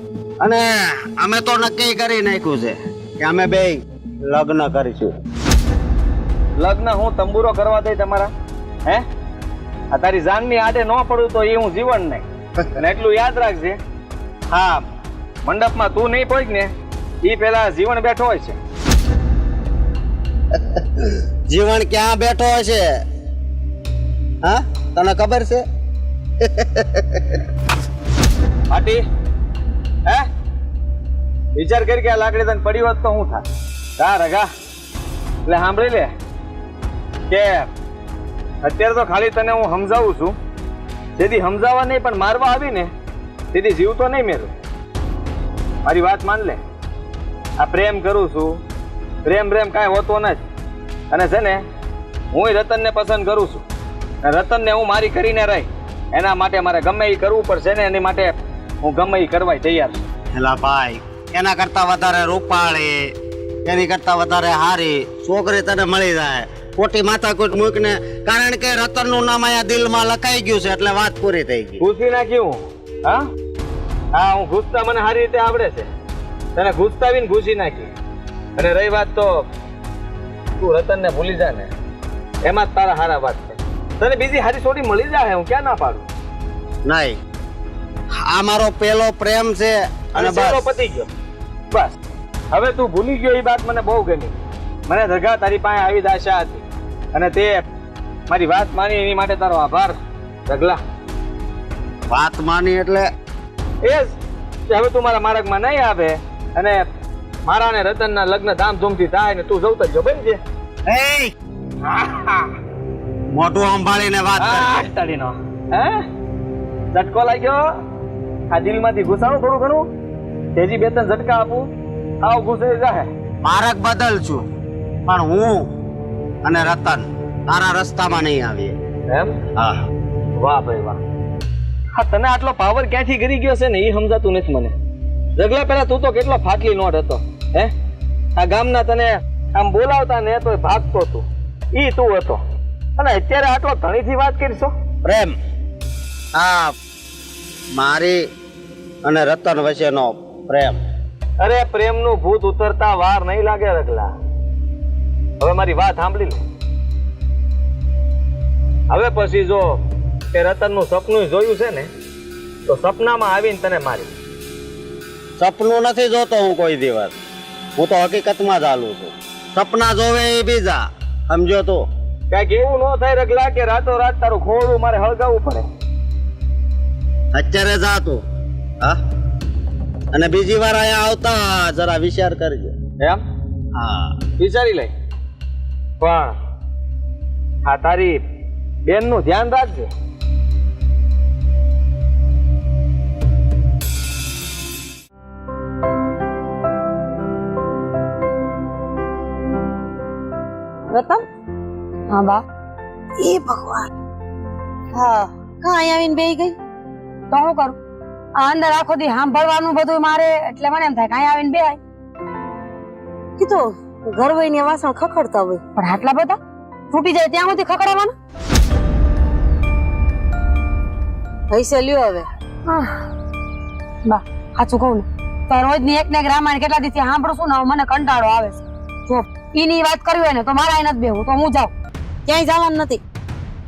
અને અમે તો નક્કી કરી નાખ્યું છે કે અમે બે લગ્ન કરીશું. લગ્ન હું તંબુરો કરવા દઈ તમારા? હે આ તારી જાનની આડે ન પડું તો એ હું જીવન નહીં. અને એટલું યાદ રાખજે, હા મંડપમાં તું નહીં પહોંચ ને એ પેલા જીવન બેઠો હોય છે. જીવન ક્યાં બેઠો હશે? હા તને ખબર છે? પાટી હે વિચાર કરી કે આ લાકડી તને પડી હોત તો શું થાય? રા રગા એટલે સાંભળી લે કે અત્યારે તો ખાલી તને હું સમજાવું છું. જેથી સમજાવવા નહીં પણ મારવા આવી ને તેથી જીવ તો નહીં મેરું. મારી વાત માન લે. આ પ્રેમ કરું છું, પ્રેમ કાંઈ હોતો નથી. અને છે ને હું રતનને પસંદ કરું છું. રતનને હું મારી કરીને રહી એના માટે મારે ગમે એ કરવું પડશે ને એની માટે હું ગમે એ કરવા તૈયાર છું. એલા ભાઈ, એના કરતા વધારે રૂપાળી, એની કરતા વધારે હારી છોકરી તને મળી જાય. ખોટી માથાકૂટ મૂકને, કારણ કે રતનનું નામ અહીંયા દિલમાં લખાઈ ગયું છે એટલે વાત પૂરી થઈ ગઈ. ઘૂસી નાખ્યું? હા હા, હું ઘૂસતા મને સારી રીતે આવડે છે. તને ઘૂસતાવીને ઘૂસી નાખી. અને રહી વાત તો તું રતનને ભૂલી જા ને એમાં જ તારા હારા વાત છે. તને બીજી હારી છોડી મળી જાય હું ક્યાં ના પાડું? નહીં, આ મારો પેલો પ્રેમ છે અને સેલો બસ. પતી ગયો. બસ હવે તું ભૂલી ગયો એ વાત મને બહુ ગમી. મને ધગા તારી પાસે આવી જ આશા હતી અને તે મારી વાત માની એની માટે તારો આભાર ઢગલા. વાત માની એટલે એ જ કે હવે તું મારા માર્ગમાં નહીં આવે અને મારા ને રતનના લગ્ન ધામધૂમથી થાય ને તું જવતા જો બનજે. મોઢું સંભાળીને વાત કરજે. તાળીનો હે ઝટકો લાગ્યો આ દિલમાંથી ઘુસાણું થોડું ઘણું તેજી બે ત્રણ ઝટકા આપું આવ ઘુસાઈ જાય માર્ગ બદલ છું પણ હું અને રતન તારા રસ્તામાં નહીં આવીએ. એમ હા વાહ ભાઈ વાહ. હા તને આટલો પાવર ક્યાંથી ગરી ગયો છે ને એ સમજાતું નથી મને. જગલા પહેલા તું તો કેટલો ફાટલી નોટ હતો હે. આ ગામના તને આમ બોલાવતા ને તો ભાગતો તું ઈ તું હતો અને અત્યારે આટલો ધણીથી વાત કરીશો. પ્રેમ આ મારી અને રતન વચ્ચેનો પ્રેમ. અરે પ્રેમનું ભૂત ઉતરતા વાર નહીં લાગે રગલા. હવે મારી વાત સાંભળી લે. હવે પછી જો કે રતનનું સપનું જોયું છે ને તો સપનામાં આવીને તને મારી. સપનું નથી જોતો હું કોઈ દિવસ, હું તો હકીકતમાં જ હાલું છું. સપના જોવે એ બીજા, સમજો તું. કઈક એવું ન થાય રગલા કે રાતો રાત તારું ખોળું મારે હળગાવવું પડે. અત્યારે જા તું. હા અને બીજી વાર અહીંયા આવતા જરા વિચાર કરજો. એમ હા વિચારી લઈ. પણ આ તારી બેન નું ધ્યાન રાખજે. રતન હા બા. એ ભગવાન હા કાં અહીંયા આવીને બેહી ગઈ. તો હું કરું? આ અંદર આખો દી સાંભળવાનું બધું મારે, એટલે મને એમ થાય કે અહીંયા આવીને બેહાય. કીધું ઘર હોય ને વાસણ ખખડતા હોય. પણ આટલા બધા તૂટી જાય ત્યાં સુધી ખકડાવવાના? પૈસા લ્યો હવે. બા સાચું કહું ને તો રોજની એક ને એક રામાયણ કેટલા દિવસથી સાંભળું છું ને હવે મને કંટાળો આવે છે. જો ઈની વાત કરવી હોય ને તો મારા નથી બેહવું, તો હું જાઉં. ક્યાંય જવાનું નથી.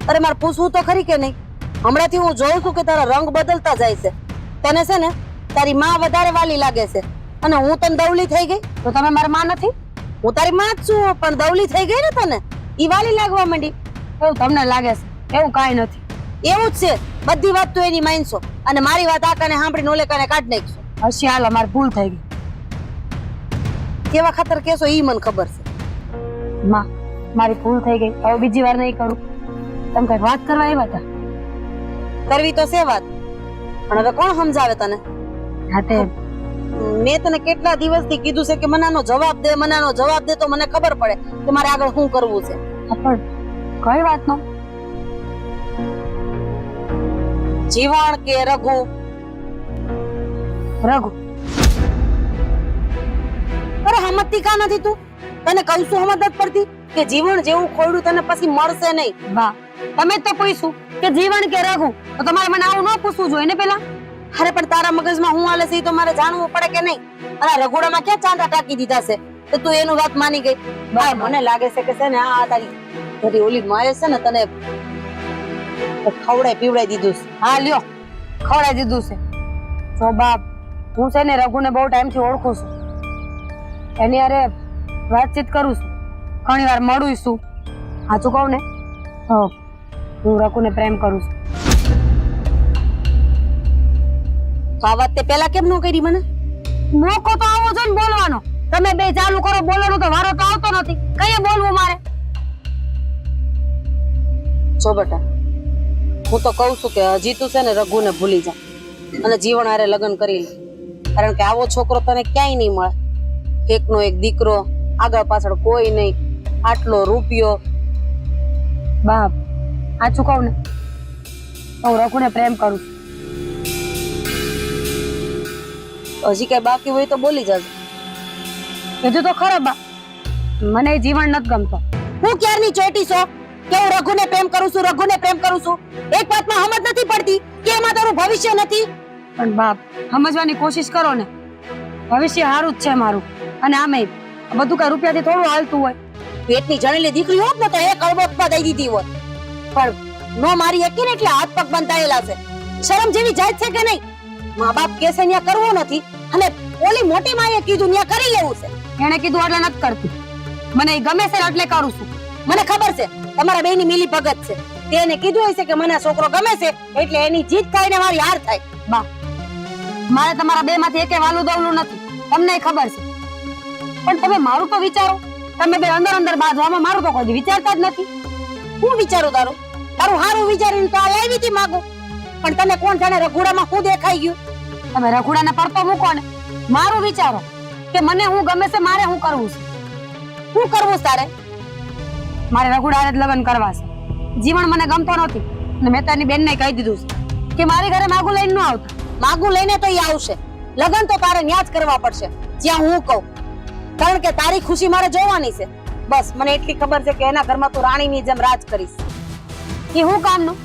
અરે મારે પૂછવું તો ખરી કે નહીં? હમણાંથી હું જોઉં છું કે તારા રંગ બદલતા જાય છે. તને છે ને તારી માં વધારે વાલી લાગે છે અને હું તને દવલી થઈ ગઈ. તો તમે મારી માં નથી? હું તારી માં જ છું પણ દવલી થઈ ગઈ ને તને ઈ વાલી લાગવા માંડી. એવું તમને લાગે છે? એવું કાંઈ નથી. એવું જ છે. બધી વાત તો એની માનશો અને મારી વાત આ કાને સાંભળીને ઓલે કાને કાઢ નાખશો. હસી હાલો, મારી ભૂલ થઈ ગઈ. કેવા ખાતર કેસો ઈ મને ખબર છે. માં મારી ભૂલ થઈ ગઈ, હવે બીજી વાર નહીં કરું. તમે કઈક વાત કરવા આવ્યા હતા? કરવી તો છે વાત, પણ હવે કોણ સમજાવે તને? હા તે મેં તને કેટલા દિવસથી કીધું છે કે મનાનો જવાબ દે, મનાનો જવાબ દે તો મને ખબર પડે કે મારે આગળ શું કરવું છે. પણ કઈ વાતનો? જીવણ કે રઘુ? રઘુ. અરે હમતી કા નથી તું? તને કહું છું સમજ જ પડતી કે જીવન જેવું ખોયડું તને પછી મળશે નહીં. વાહ, તમે જ તો પૂછ્યું કે જીવન કે રઘુ, તો તમારે મને આવું ન પૂછવું જોઈએ ને પેલા. અરે પણ તારા મગજમાં હું હાલે છે એ તો મારે જાણવું પડે કે નહીં? અને આ રઘોડામાં ક્યાં ચાંદા ટાકી દીધા છે તો તું એનું વાત માની ગઈ? ભાઈ મને લાગે છે કે છે ને આ તારી ઘરી ઓલી મારે છે ને તને ખવડાય પીવડાઈ દીધું છે. હા લ્યો, ખવડાવી દીધું છે. જો બાપ, હું છે ને રઘુને બહુ ટાઈમથી ઓળખું છું. એની હારે વાતચીત કરું છું, ઘણી વાર મળું છું. સાચું કહું ને તો હું રઘુને પ્રેમ કરું છું. તો આ વાત તે પેલા કેમ ન કરી મને? મોકો તો આવો છે ને બોલવાનો. તમે બે ચાલુ કરો બોલવાનું તો વારો તો આવતો નથી. કઈ બોલવું મારે? જો બેટા, હું તો કહું છું કે હજી તું છે ને રઘુને ભૂલી જા અને જીવન હારે લગ્ન કરી લે. કારણ કે આવો છોકરો તને ક્યાંય નહીં મળે. એકનો એક દીકરો, આગળ પાછળ કોઈ નહીં, આટલો રૂપિયો. બાપ સાચું કહું ને તો હું રઘુને પ્રેમ કરું છું. હજી કઈ બાકી હોય તો બોલી જાજે. કીધું તો ખરા બા, મને એ જીવન નથી ગમતો. હું ક્યારની ચોટી છો કે હું રઘુને પ્રેમ કરું છું, રઘુને પ્રેમ કરું છું? એક વાતમાં સમજ નથી પડતી કે એમાં તારું ભવિષ્ય નથી. પણ બાપ સમજવાની કોશિશ કરો ને, ભવિષ્ય સારું જ છે મારું. અને આમે બધું કઈ રૂપિયાથી થોડું હાલતું હોય. પેટની જણેલી દીકરી હોત ને તો એક અડબોતમાં દઈ દીધી હોત, પણ નો મારી હતી ને એટલે હાથ પગ બંધાયેલા છે. શરમ જેવી જાત છે કે નહીં? મા બાપ કે છે ત્યાં કરવું નથી અને ઓલી મોટી માએ કીધું ત્યાં કરી લેવું છે. એને કીધું એટલે નથી કરતી. મને એ ગમે છે એટલે કરું છું. મને ખબર છે તમારા બેની મિલી ભગત છે. તેને કીધું હશે કે મને આ છોકરો ગમે છે એટલે એની જીત થાય ને મારી હાર થાય. બા મારે તમારા બે માંથી એકે વાલું દવલું નથી, તમને ખબર છે. પણ તમે મારું તો વિચારો. તમે બે અંદર અંદર બાજુ, આમાં મારું તો કોઈ વિચારતા જ નથી. હું વિચારું તારું હારું વિચારીને તો આ લાવી હતી માગું. પણ તને કોણ જાણે રઘુડામાં શું દેખાઈ ગયું? તમે રઘુડાને પડતો મૂકો ને, મારું વિચારો કે મને હું ગમે છે, મારે શું કરવું છે? શું કરવું છે તારે? મારે રઘુડાને જ લગ્ન કરવા છે. જીવન મને ગમતો નથી અને મેં તારી બેનને કહી દીધું છે કે મારી ઘરે માગું લઈને ન આવતા. માગું લઈને તો ઈ આવશે, લગ્ન તો તારે ન્યા જ કરવા પડશે જ્યાં હું કહું, કારણ કે તારી ખુશી મારે જોવાની છે. બસ મને એટલી ખબર છે કે એના ઘરમાં તું રાણીની જેમ રાજ કરીશ. એ હું કામનું?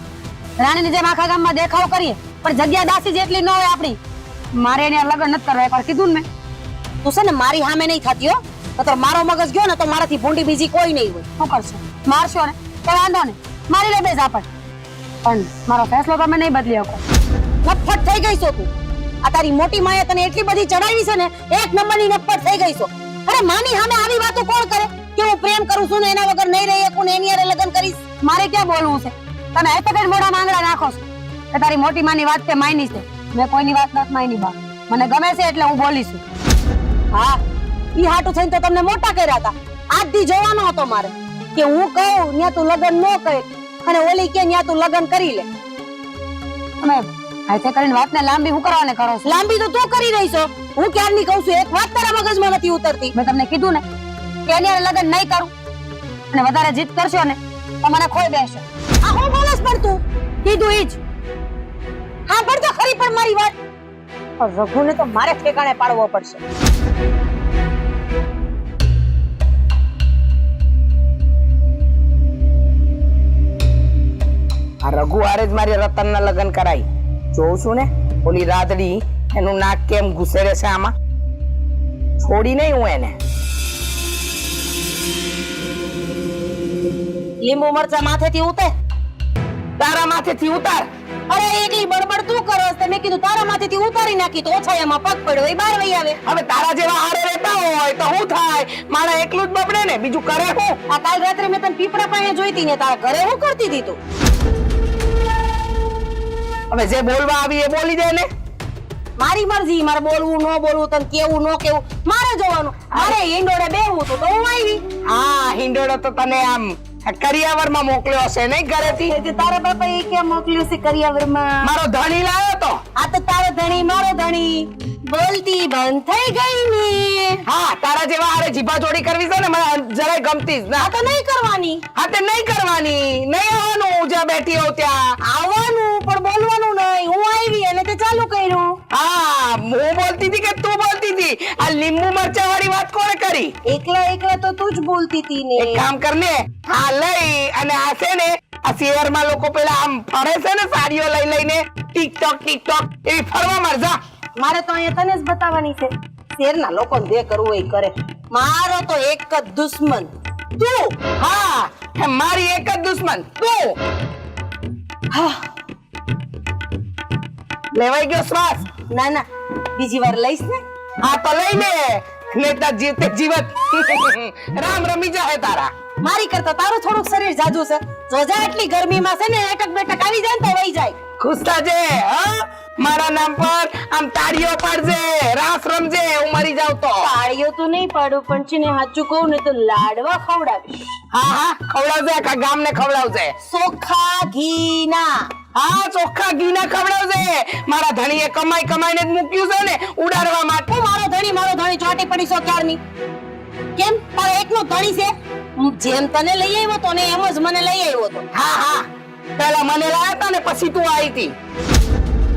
રાણીની જેમ આખા ગામમાં દેખાવ કરીએ પણ જગ્યા દાસી જેટલી ન હોય આપણી. મારે એને લગ્ન નથી કરવા, એકવાર કીધું ને મેં. તું છે ને મારી સામે નહીં થતી હો, તો મારો મગજ ગયો ને તો મારાથી ભૂંડી બીજી કોઈ નહીં હોય. શું કરશો? મારશો ને તો વાંધો ને, મારી લે બે ઝાપટ, પણ મારો ફેસલો તમે નહીં બદલી શકો. નફટ થઈ ગઈ છો તું. આ તારી મોટી માએ તને એટલી બધી ચડાવી છે ને, એક નંબરની નફટ થઈ ગઈ છો. અરે માની સામે આવી વાતો કોણ કરે કે હું પ્રેમ કરું છું ને એના વગર નહીં રહી શકું ને એની હારે લગ્ન કરીશ? મારે ક્યાં બોલવું છે? તમે આ તક જ મોઢા માંગડા નાખો છો કે તારી મોટી માની વાત તે માયની છે. મેં કોઈની વાત નથી માયની બા, મને ગમે છે એટલે હું બોલીશું. હા, ઈ હાટું થઈને તો તમને મોટા કર્યા હતા. આજ દી જોવાનો હતો મારે કે હું કહું ન્યા તું લગ્ન ન કરે અને ઓલી કે ન્યા તું લગ્ન કરી લે. તમે આતે કરીને વાતને લાંબી હું કરવાને કરો છો? લાંબી તો તું કરી રહી છો. હું ક્યારની કહું છું, એક વાત તારા મગજમાં નથી ઉતરતી. મેં તમને કીધું ને કે એની હારે લગ્ન નહીં કરું અને વધારે જીદ કરશો ને તો મને ખોઈ દેશો. આ હું બોલસ પણ તું કીધું ઈ જ. હા પણ તો ખરી પણ મારી વાત. પણ રઘુને તો મારે ઠેકાણે પાડવો પડશે. આ રઘુ હારે જ મારી રતનના લગ્ન કરાય. જોઉં છું ને ઓલી રાધડી એનું નાક કેમ ઘૂસેડે છે આમાં. છોડી નહીં હું એને. લીંબુ મરચા માથેથી ઉતે, તારા માથેથી ઉતાર. અરે એટલી બડબડ તું કરો છો. મેં કીધું તારા માથેથી ઉતારી નાખી તો ઓછાયામાં પગ પડ્યો એ બહાર વહી આવે. હવે તારા જેવા હારે રહેતા હોય તો શું થાય? મારા એકલું જ બબડે ને, બીજું કરે હું? આ કાલ રાત્રે મેં તને પીપળા પાસે જોઈતી ને તારા ઘરે હું કરતી હતી તું? હવે જે બોલવા આવી એ બોલી દે ને. મારી મરજી, મારે બોલવું ન બોલવું, તને કેવું ન કેવું મારે જોવાનું. મારે ઈંડોળે બેહવું તો હું આવી. હા, હિંડોળો તો તને આમ કરિયાવરમાં મોકલ્યો હશે નહીં ઘરેથી? તારા બાપા એ ક્યાં મોકલ્યું છે કરિયાવરમાં? મારો ધણી લાવ્યો તો. આ તો તારો ધણી મારો ધણી બોલતી બંધ થઈ ગઈ ને. હા, તારા જેવા હારે જીભા જોડી કરવી છે ને મને જરાય ગમતી જ ના. આ તો નહીં કરવાની. હા, તે નહીં કરવાની. નહીં આવવાનું જ્યાં બેઠી હોઉં ત્યાં. આવવાનું પણ બોલવાનું નહીં. હું આવી અને તે ચાલુ કર્યું. હા, હું બોલતી હતી કે તું બોલતી હતી? આ લીંબુ મરચા વાળી વાત કોણે કરી? એકલા એકલા તો તું જ બોલતી હતી ને. એક કામ કર ને, હા લઈ અને આ છે ને આ શહેરમાં લોકો પેલા આમ ફરે છે ને સાડીઓ લઈ લઈને ટિકટોક એવી ફરવા મળજા. મારે તો અહીંયા તને જ બતાવવાની છે. શેરના લોકો જે કરવું એ કરે. મારો તો એક જ દુશ્મન તું. હા, હે મારી એક જ દુશ્મન તું. હા, લેવાઈ ગયો શ્વાસ? ના ના, બીજી વાર લઈશ ને. હા તો લઈ લે, નેતા જીવતે જીવત રામ રમી જાય તારા. મારી કરતા તારું થોડુંક શરીર જાજુ છે. જોજા એટલી ગરમીમાં છે ને એકક બેટક આવી જાય ને તો વહી જાય. ખુશ થાજે. હા, મારા નામ પર આમ તાળીઓ પાડજે, રાસ રમજે, હું મરી જાઉં તો. તાળીઓ તો નહીં પાડું પણ છે ને સાચું કહું ને તો લાડવા ખવડાવીશ. હા હા, ખવડાવજે, આખા ગામને ખવડાવજે. ચોખ્ખા ઘીના. હા, ચોખ્ખા ઘીના ખવડાવજે. મારા ધણીએ કમાઈને જ મૂક્યું છે ને ઉડાડવા માટે. હું મારો ધણી ચોટી પડી છો ક્યારની. કેમ તારો એકનો ધણી છે? જેમ તને લઈ આવ્યો તો ને એમ જ મને લઈ આવ્યો તો. હા હા, પેલા મને લાયા તા ને પછી તું આવી હતી.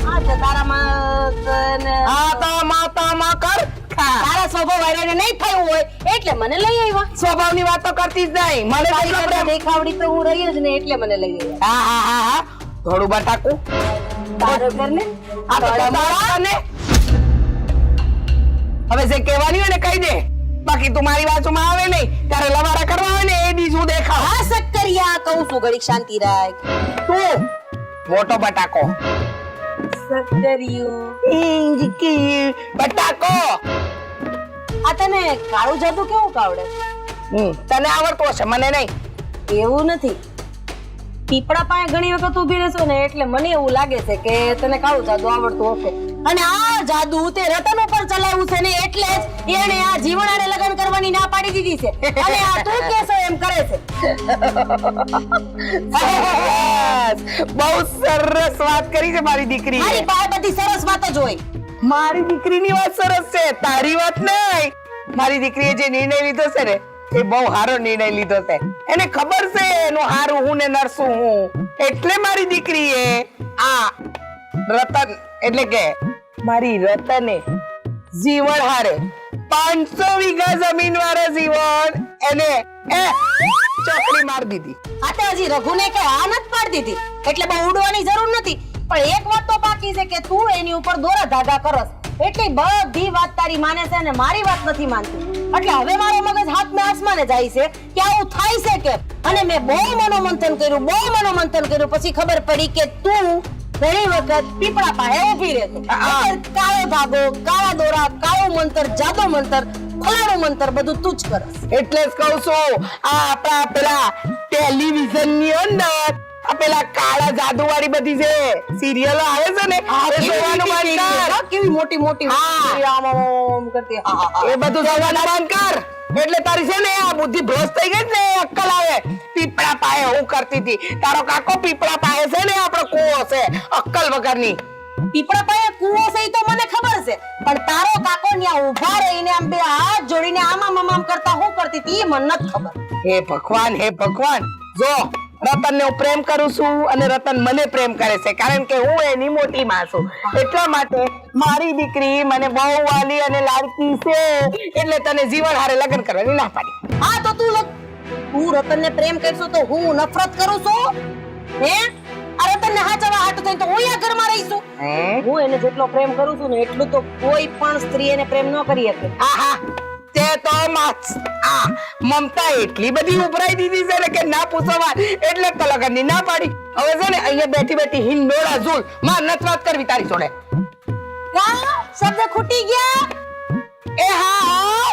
હા તો તારામાં તને હા તો માતામાં કર. તારા સ્વભાવ વાળાને નહીં થયું હોય એટલે મને લઈ આવ્યા. સ્વભાવની વાતો કરતી જ નહીં. મને તારી તો કરતા દેખાવડી તો હું રહી જ ને એટલે મને લઈ આવ્યા. હા હા હા હા, થોડું બટાકું બરોબર ને? આ તો તમારા ને. હવે જે કહેવાની હોય ને કહી દે, બાકી તું મારી બાજુમાં આવે નહીં ત્યારે લવારા કરવા આવે ને એ દી શું દેખાવ. હા સક્કરિયા કહું છું, ઘડીક શાંતિ રાખ. તું મોટો બટાકો. સક્કરિયું બટાકો. આ તને કાળું જાદુ કેવું આવડે? તને આવડતો હશે, મને નહીં. એવું નથી. પીપળા પાસે ઘણી વખત ઉભી રહેશો ને એટલે મને એવું લાગે છે કે તને કાળું જાદુ આવડતું હશે. અને આ જાદુ તે રતન ઉપર ચલાવ્યું છે ને એટલે જ એને આ જીવણાને લગ્ન કરવાની ના પાડી દીધી છે અને આ તું કેસો એમ કરે છે. બહુ સરસ વાત કરી છે મારી દીકરી. મારી પાસે બધી સરસ વાતો જ હોય. મારી દીકરીની વાત સરસ છે, તારી વાત નહીં. મારી દીકરીએ જે નિર્ણય લીધો છે ને એ બહુ સારો નિર્ણય લીધો છે. એને ખબર છે એનું હારું હું ને નરસું હું, એટલે મારી દીકરીએ આ રતન એટલે કે મારી રતને જીવન હારે 500 વીઘા જમીન વાળા જીવન એને ચોકડી માર દીધી. આ તો હજી રઘુને કે આ નથી પાડી દીધી એટલે બહુ ઉડવાની જરૂર નથી. પણ એક વાત તો બાકી છે કે તું એની ઉપર દોરા ધાગા કરસ એટલે બધી વાત તારી માને છે અને મારી વાત નથી માનતી. એટલે હવે મારો મગજ હાથમાં આસમાને જાય છે કે આવું થાય છે કે. અને મેં બહુ મનોમંથન કર્યું પછી ખબર પડી કે તું ઘણી વખત પીપળા પાસે ઊભી રહેતો. કાળો ધાગો, કાળા દોરા, કાળો મંતર, જાદો મંતર, ફલાણું મંતર બધું તું જ કરસ. એટલે જ કહું છું આ આપણા પેલા ટેલિવિઝન ની અંદર આ પેલા કાળા જાદુ વાળી બધી જે સિરિયલો આવે છે ને એ જોવાનું બંધ કર. કેવી મોટી મોટી આમ કરતી. એ બધું જોવાનું બંધ કર. એટલે તારી છે ને આ બુદ્ધિ ભ્રષ્ટ થઈ ગઈ ને અક્કલ આવે. પીપળા પાયે હું કરતી હતી, તારો કાકો પીપળા પાયે છે ને આપણો કૂવો છે અક્કલ વગરની. પીપળા પાસે કૂવો છે ઈ તો મને ખબર છે પણ તારો કાકો ન્યા ઊભા રહીને આમ બે હાથ જોડીને આમ કરતા હું કરતી હતી ઈ મને નથી ખબર. હે ભગવાન જો રતન ને હું પ્રેમ કરું છું અને રતન મને પ્રેમ કરે છે કારણ કે હું એની મોટી માં છું. એટલા માટે મારી દીકરી મને બહુ વાલી અને લાડકી છે એટલે તને જીવન હારે લગ્ન કરવાની ના પાડી. હા તો તું રતનને પ્રેમ કરશો તો હું નફરત કરું છું હે? આ રતનને હાચવા હાટું થઈને તો હું અહીંયા ઘરમાં રહીશું. હું એને જેટલો પ્રેમ કરું છું ને એટલું તો કોઈ પણ સ્ત્રી એને પ્રેમ ન કરી શકે. આહા તે તો મમતા એટલી બધી ઉભરાઈ દીધી છે ને કે ના પૂછો વાત. એટલે તો લગનની ના પાડી. હવે છે ને અહીંયા બેઠી હિંડોળા ઝૂલ માં નથી વાત કરવી તારી જોડે. શબ્દ ખૂટી ગયા. એ હા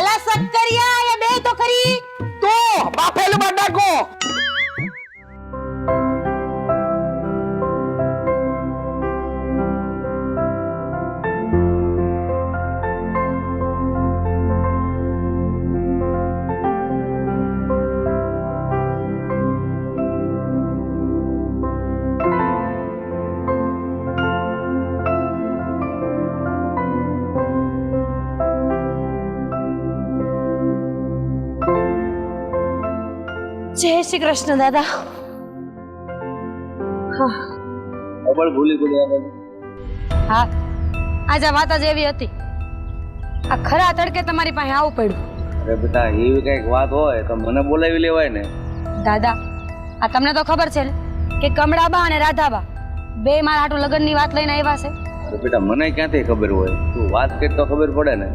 અલા સક્કરિયા એ બે તો ખરી. તો બાફેલું બટાકો. જય શ્રી કૃષ્ણ દાદા. ખબર ભૂલી ગઈ. હા આજે વાત જ એવી હતી. આ ખરા તડકે તમારી પાસે આવું પડ્યું. અરે બેટા એવી કઈક વાત હોય તો મને બોલાવી લેવાય ને. દાદા આ તમને તો ખબર છે ને કે કમળાબા અને રાધાબા બે મારા હાટુ લગ્નની વાત લઈને આવ્યા છે. અરે બેટા મને ક્યાંથી ખબર હોય, તું વાત કરી તો ખબર પડે ને.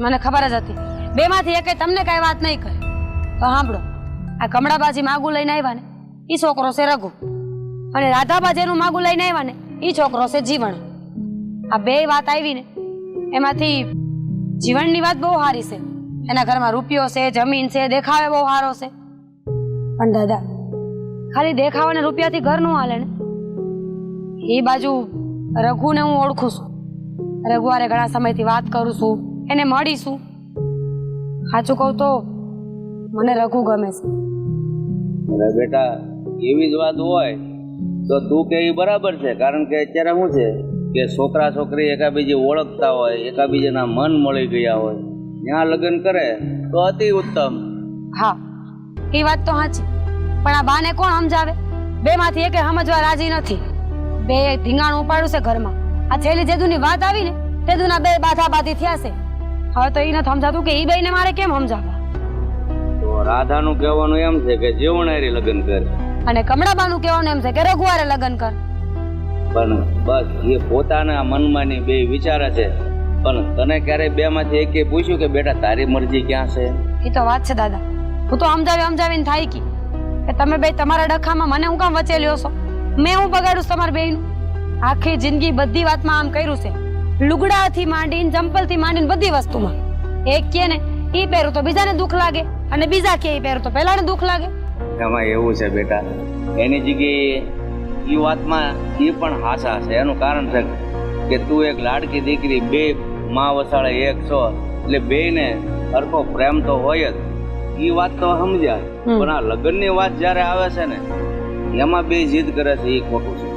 મને ખબર જ હતી. બે માંથી એકે તમને કઈ વાત નહીં કરે તો સાંભળો. આ કમળાબાજી માગું લઈને આવ્યા ને ઈ છોકરો છે રઘુ અને રાધાબા જેનું માગું લઈને આવ્યા ને ઈ છોકરો છે જીવણ. આ બે વાત આવી ને એમાંથી જીવણની વાત બહુ સારી છે. એના ઘરમાં રૂપિયો છે, જમીન છે, દેખાવે બહુ સારો છે. પણ દાદા ખાલી દેખાવ અને રૂપિયાથી ઘર નું હાલે ને. એ બાજુ રઘુને હું ઓળખું છું. રઘુ હારે ઘણા સમયથી વાત કરું છું, એને મળીશું. સાચું કહું તો મને રઘુ ગમે છે. અરે બેટા એવી જ વાત હોય તો તું કે એ બરાબર છે. કારણ કે અત્યારે શું છે કે છોકરા છોકરી એકાબીજી ઓળખતા હોય, એકાબીજાના મન મળી ગયા હોય, ત્યાં લગ્ન કરે તો અતિ ઉત્તમ. હા એ વાત તો સાચી પણ આ બાને કોણ સમજાવે? બે માંથી એકે સમજવા રાજી નથી. બે ધીંગાણું ઉપાડ્યું છે ઘરમાં. આ છેલ્લી જેદુની વાત આવી ને તેદુના બે બાધાબાધી થયા છે. હવે તો એ નથી સમજાતું કે એ બેને મારે કેમ સમજાવવા. તો રાધાનું કહેવાનું એમ છે કે જીવણારી લગ્ન કરે અને કમળાબાનું કહેવાનું એમ છે કે રઘુવારે લગ્ન કર. પણ બસ એ પોતાના મનમાંની બે વિચારે છે. પણ તને ક્યારે બે માંથી એકે પૂછ્યું કે બેટા તારી મરજી ક્યાં છે? એ તો વાત છે દાદા. હું તો સમજાવીને થાય કે તમે બે તમારા ડખામાં મને હું કામ વચ્ચે લ્યો છો? મેં હું બગાડું તમારા બેયનું? આખી જિંદગી બધી વાતમાં આમ કર્યું છે. લુગડાથી માંડીને ચંપલથી માંડીને બધી વસ્તુમાં એક કે ને ઈ પહેરું તો બીજાને દુઃખ લાગે અને બીજા કે ઈ પહેરું તો પેલાને દુઃખ લાગે. એમાં એવું છે બેટા, એની જગ્યાએ એ વાતમાં એ પણ હાસા છે. એનું કારણ છે કે તું એક લાડકી દીકરી, બે માં વસાળે એક છો, એટલે બે ને સરખો પ્રેમ તો હોય જ. એ વાત તો સમજ્યા, પણ આ લગ્નની વાત જયારે આવે છે ને એમાં બે જીદ કરે છે, એ ખોટું છે.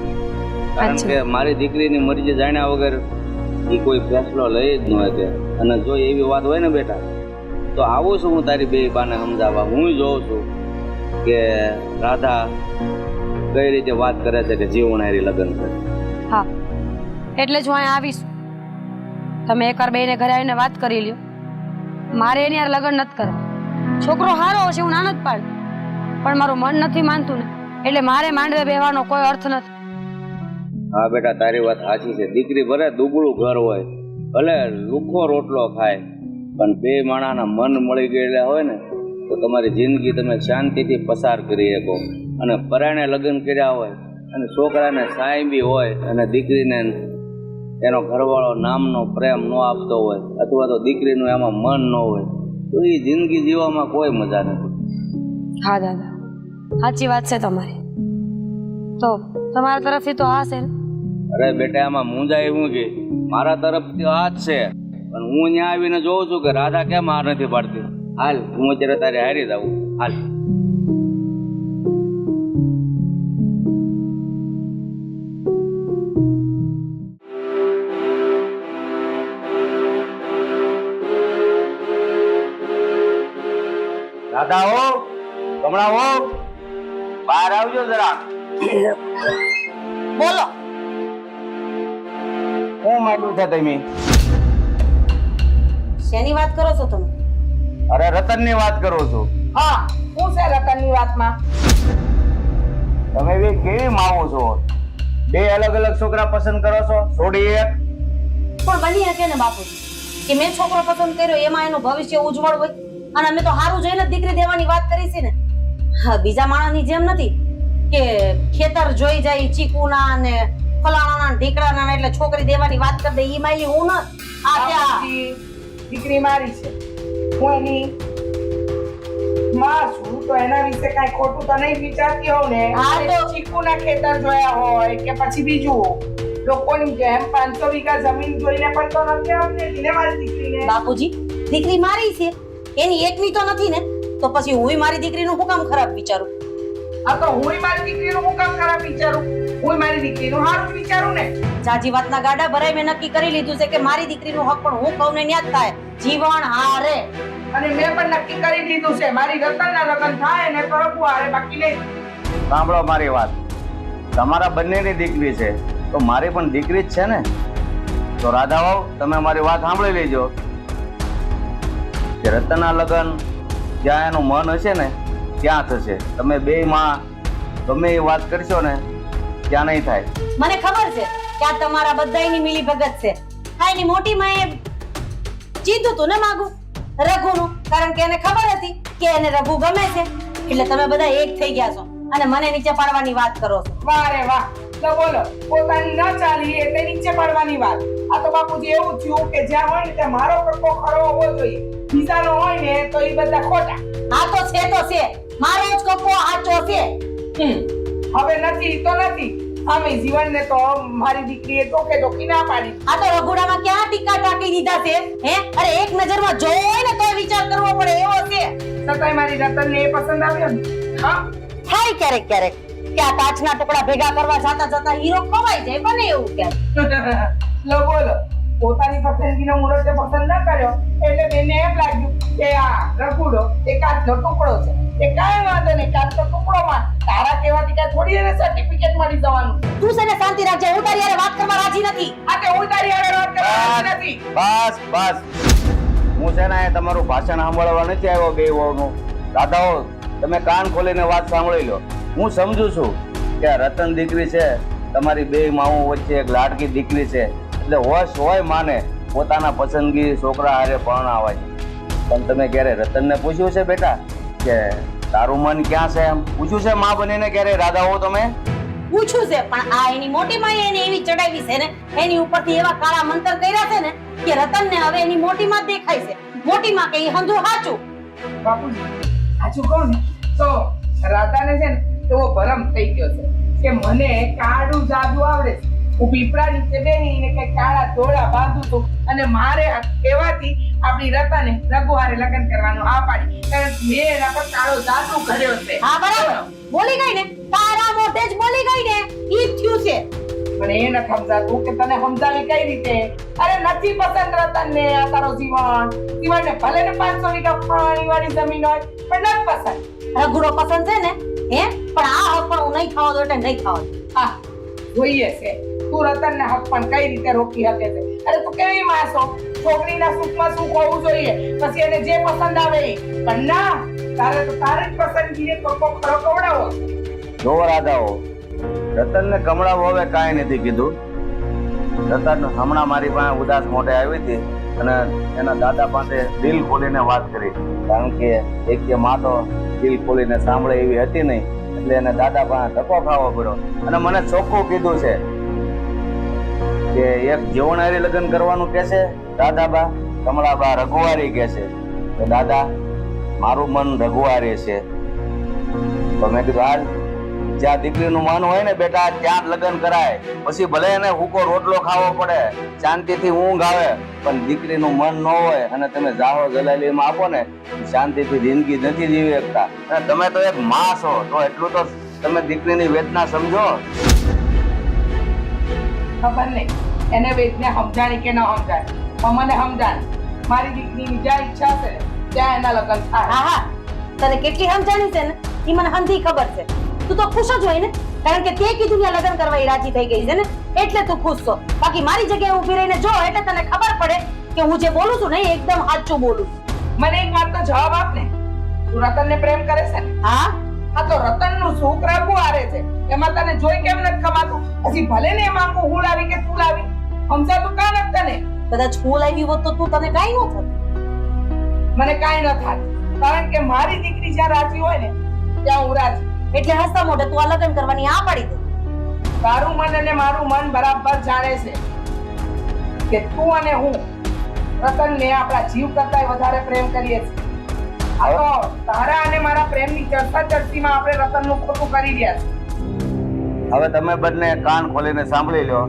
કારણ કે મારી દીકરીની મરજી જાણ્યા વગર એ કોઈ ફેસલો લઈ જ ન શકે. અને જો એવી વાત હોય ને બેટા, તો આવું છું હું તારી બે બાને સમજાવવા. હું જોઉં છું કે રાધા કઈ રીતે વાત કરે છે કે જીવન હારી લગ્ન કરે. હા, એટલે જ હું અહીંયા આવીશ. તમે એકવાર બેને ઘરે આવીને વાત કરી લ્યો. મારે એની યાર લગ્ન નથી કરવા. છોકરો સારો હશે, હું ના નથી પાડતી, પણ મારું મન નથી માનતું ને, એટલે મારે માંડવે બેહવાનો કોઈ અર્થ નથી. હા બેટા, તારી વાત સાચી છે. દીકરી ભલે દુબળું ઘર હોય, ભલે લુખો રોટલો ખાય, પણ બે માણાના મન મળી ગયેલા હોય ને તો તમારી જિંદગી તમે શાંતિથી પસાર કરી શકો. અને પરાણે લગ્ન કર્યા હોય અને છોકરાને સાંઈબી હોય અને દીકરીને એનો ઘરવાળો નામનો પ્રેમ ન આપતો હોય અથવા તો દીકરીનું એમાં મન ન હોય તો એ જિંદગી જીવવામાં કોઈ મજા નથી. હા દાદા, સાચી વાત છે તમારી. તો તમારા તરફથી તો હા છે ને? અરે બેટા, આમાં મૂંઝાય શું કે મારા તરફથી આ જ છે, પણ હું અહીંયા આવીને જોઉં છું કે રાધા કેમ હાર નથી પાડતી. હાલ, હું અત્યારે તારે હારી જ આવું. હાલ. રાધા હો, કમળા હો, બહાર આવજો જરા. બોલો. શું માંગ્યું છે તમે? શેની વાત કરો છો તમે? અરે રતનની વાત કરું છું. હા, શું છે રતનની વાતમાં? તમે બી કેવી માવો છો? બે અલગ અલગ છોકરા પસંદ કરો છો, છોડી એક. પણ બની શકે ને બાપુજી કે મેં છોકરો પસંદ કર્યો એમાં એનું ભવિષ્ય ઉજ્જવળ હોય અને અમે તો સારું જોઈને દીકરી દેવાની વાત કરી છે ને. હા, બીજા માણસની જેમ નથી કે ખેતર જોઈ જાય ચીકુના અને ફલાણાના ઢીકડાના એટલે છોકરી દેવાની વાત કરી દે. ઈ માયલી હું ન આ ત્યાં બાપુજી, દીકરી મારી છે, હું એની માં છું, તો એના વિશે કઈ ખોટું તો નહીં વિચારતી હોઉં ને. હા, તો ચીકુના ખેતર જોયા હોય કે પછી બીજું લોકોની જેમ 500 વીઘા જમીન જોઈને પણ તો નથી આપતી ને મારી દીકરીને. બાપુજી, દીકરી મારી છે, એની એકની તો નથી ને, તો પછી હુંય મારી દીકરીનું શું કામ ખરાબ વિચારું? આ તો હુંય મારી દીકરીનું હું કામ ખરાબ વિચારું? હુંય મારી દીકરીનું સારું વિચારું ને. જાજી વાતના ગાડા ભરાઈ મેં નક્કી કરી લીધું છે કે મારી દીકરીનું હક પણ હું કહું ને ન્યા જ થાય. જીવન હારે. અને મેં પણ નક્કી કરી દીધું છે મારી રતનના લગ્ન થાય ને તો રઘુ હારે, બાકી નહીં. સાંભળો મારી વાત. તમારા બંનેની દીકરી છે તો મારી પણ દીકરી જ છે ને. તો રાધા વાવ, તમે મારી વાત સાંભળી લેજો કે રતનના લગ્ન જ્યાં એનું મન હશે ને ત્યાં થશે. તમે બે માં ગમે એ વાત કરશો ને ત્યાં નહીં થાય. મને ખબર છે કે આ તમારા બધાયની મિલી ભગત છે. હા, એની મોટી માએ જીતું તું ને માગું રઘુનું, કારણ કે એને ખબર હતી કે એને રઘુ ગમે છે, એટલે તમે બધા એક થઈ ગયા છો અને મને નીચે પાડવાની વાત કરો છો. વાહ રે વાહ. તો બોલો, પોતાની ન ચાલી એટલે નીચે પડવાની વાત. આ તો બાપુજી એવું થયું કે જ્યાં હોય ને ત્યાં મારો કટકો ખરો હોવો જોઈએ, બીજાનો હોય ને તો એ બધા ખોટા. આ તો છે, મારો જ કપો આચો છે. હવે નથી તો નથી. અમે જીવનને તો મારી દીકરીએ ચોખી ના પાડી. આ તો રઘુડામાં ક્યાં ટીકા ટાકી દીધા છે હે? અરે એક નજરમાં જોવો હોય ને તો વિચાર કરવો પડે એવો છે. છતાંય મારી રતનને એ પસંદ આવ્યો ને. હા, થાય ક્યારેક ક્યારેક કે આ કાચના ટુકડા ભેગા કરવા જતા હીરો ખવાઈ જાય, બને એવું ક્યારેક. લો બોલો, પોતાની પસંદગીનો મુહૂર્ત પસંદ ના કર્યો એટલે બેને એમ લાગ્યું કે આ રઘુડો એ કાચનો ટુકડો છે. એ કાંઈ વાંધો નહીં, કાચનો ટુકડો માં તારા કહેવાથી કાંઈ થોડી એને સર્ટિફિકેટ મળી જવાનું. તું છે ને શાંતિ રાખજે, હું તારી હારે વાત કરવા રાજી નથી. આ તે હું તારી હારે વાત કરવા રાજી નથી. બસ બસ, હું છે ને તમારું ભાષણ સાંભળવા નથી આવ્યો બે વહુનું. દાદાઓ, તમે કાન ખોલીને વાત સાંભળી લો. હું સમજુ છું કે રતન દીકરી છે, તમારી બે માઓ વચ્ચે એક લાડકી દીકરી છે, એટલે હોશ હોય માને પોતાના પસંદગી છોકરા હારે પરણાવાય. પણ તમે ક્યારે રતનને પૂછ્યું છે બેટા કે તારું મન ક્યાં છે? એમ પૂછ્યું છે માં બનીને ક્યારે રાધાઓ તમે? પૂછ્યું છે, પણ આ એની મોટી માએ એને એવી ચડાવી છે ને, એની ઉપરથી એવા કાળા મંતર કર્યા છે ને કે રતનને હવે એની મોટી માં દેખાય છે. મોટી માં કે હંધુ હાચું. બાપુજી, સાચું કહું ને તો રાધાને છે ને એવો ભરમ થઈ ગયો છે કે મને કાળું જાદુ આવડે છે. હું પીપળા નીચે બેહીને કઈ કાળા ધોળા બાંધું છું અને મારે કહેવાથી આપણી રતાને રઘુવારે લગ્ન કરવાનું આ પાડી, કારણ કે મેં એના પર કાળો જાદુ કર્યો છે. હા બરાબર બોલી ગઈ ને, તારા મોઢે જ બોલી ગઈ ને, ઈ જ થયું છે. મને એ નથી સમજાતું કે તને સમજાવી કઈ રીતે. અરે નથી પસંદ રતનને આ તારો જીવનને ભલે ને 500 વીઘા પાણીવાળી જમીન હોય પણ નથી પસંદ. રઘુડો પસંદ છે ને હે, પણ આ હક પણ હું નહીં ખાવા દઉં એટલે નહીં ખાવા દઉં. હા જોઈએ છે તું રતનને હક પણ કઈ રીતે રોકી શકે છે. અરે તું કેવી માસો, છોકરીના સુખમાં સુખ હોવું જોઈએ, પછી એને જે પસંદ આવે એ. પણ ના, તારે તો તારી જ પસંદગીને તો ખરો કવડાવો. જો રાધાઓ, રતનને કમળાવો હવે કાંઈ નથી કીધું. રતન હમણાં મારી પાસે ઉદાસ મોઢે આવી હતી અને એના દાદા પાસે દિલ ખોલીને વાત કરી, કારણ કે એક કે માં તો દિલ ખોલીને સાંભળે એવી હતી નહીં, એટલે એને દાદા પાસે ધક્કો ખાવો પડ્યો. અને મને ચોખ્ખું કીધું છે કે એક જીવનારી લગ્ન કરવાનું કે છે દાદાબા, કમળાબા રઘુવારી કે છે. તો દાદા મારું મન રઘુવારી છે. તો મેં કીધું હાલ, જ્યાં દીકરીનું મન હોય ને બેટા ત્યાં જ લગ્ન કરાય. પછી ભલે એને હુકો રોટલો ખાવો પડે, શાંતિથી ઊંઘ આવે, પણ દીકરીનું મન ન હોય અને તમે જાહો જલાલીમાં આપો ને, શાંતિથી જિંદગી નથી જીવી શકતા. અને તમે તો એક માં છો, તો એટલું તો તમે દીકરીની વેદના સમજો. ખબર નહીં એને વેદને સમજાણી કે ન સમજાણી, પણ મને સમજાણી. મારી દીકરીની જ્યાં ઈચ્છા છે ત્યાં એના લગ્ન થાય. હા હા, તને કેટલી સમજાણી છે ને ઈ મને હંધી ખબર છે. તું તો ખુશ જ હોય ને, કારણ કે તે કીધું ત્યાં લગ્ન કરવા ઈ રાજી થઈ ગઈ છે ને, એટલે તું ખુશ છો. બાકી મારી જગ્યાએ ઊભી રહીને જો એટલે તને ખબર પડે કે હું જે બોલું છું ને એ એકદમ સાચું બોલું છું. મને એક વાતનો જવાબ આપ ને, તું રતનને પ્રેમ કરે છે ને? હા આ તો રતનનું સુખ રઘુવારે છે, એમાં તને જોઈ કેમ નથી ખમાતું? પછી ભલે ને એમાં હું લાવી કે તું લાવી, સમજાતું કાં નથી તને? કદાચ હું લાવી હોત તો તું તને કાઈ ન થત. મને કાંઈ ન થાય, કારણ કે મારી દીકરી જ્યાં રાજી હોય ને ત્યાં હું રાજી. એટલે હસતા મોઢે તું આ લગ્ન કરવાની આ પાડી દે. તારું મન અને મારું મન બરાબર જાણે છે કે તું અને હું રતનને આપણા જીવ કરતા વધારે પ્રેમ કરીએ છીએ. આ તો તારા અને મારા પ્રેમની ચર્ચા ચર્ચીમાં આપણે રતનનું ખોટું કરી રહ્યા છીએ. હવે તમે બંને કાન ખોલીને સાંભળી લો.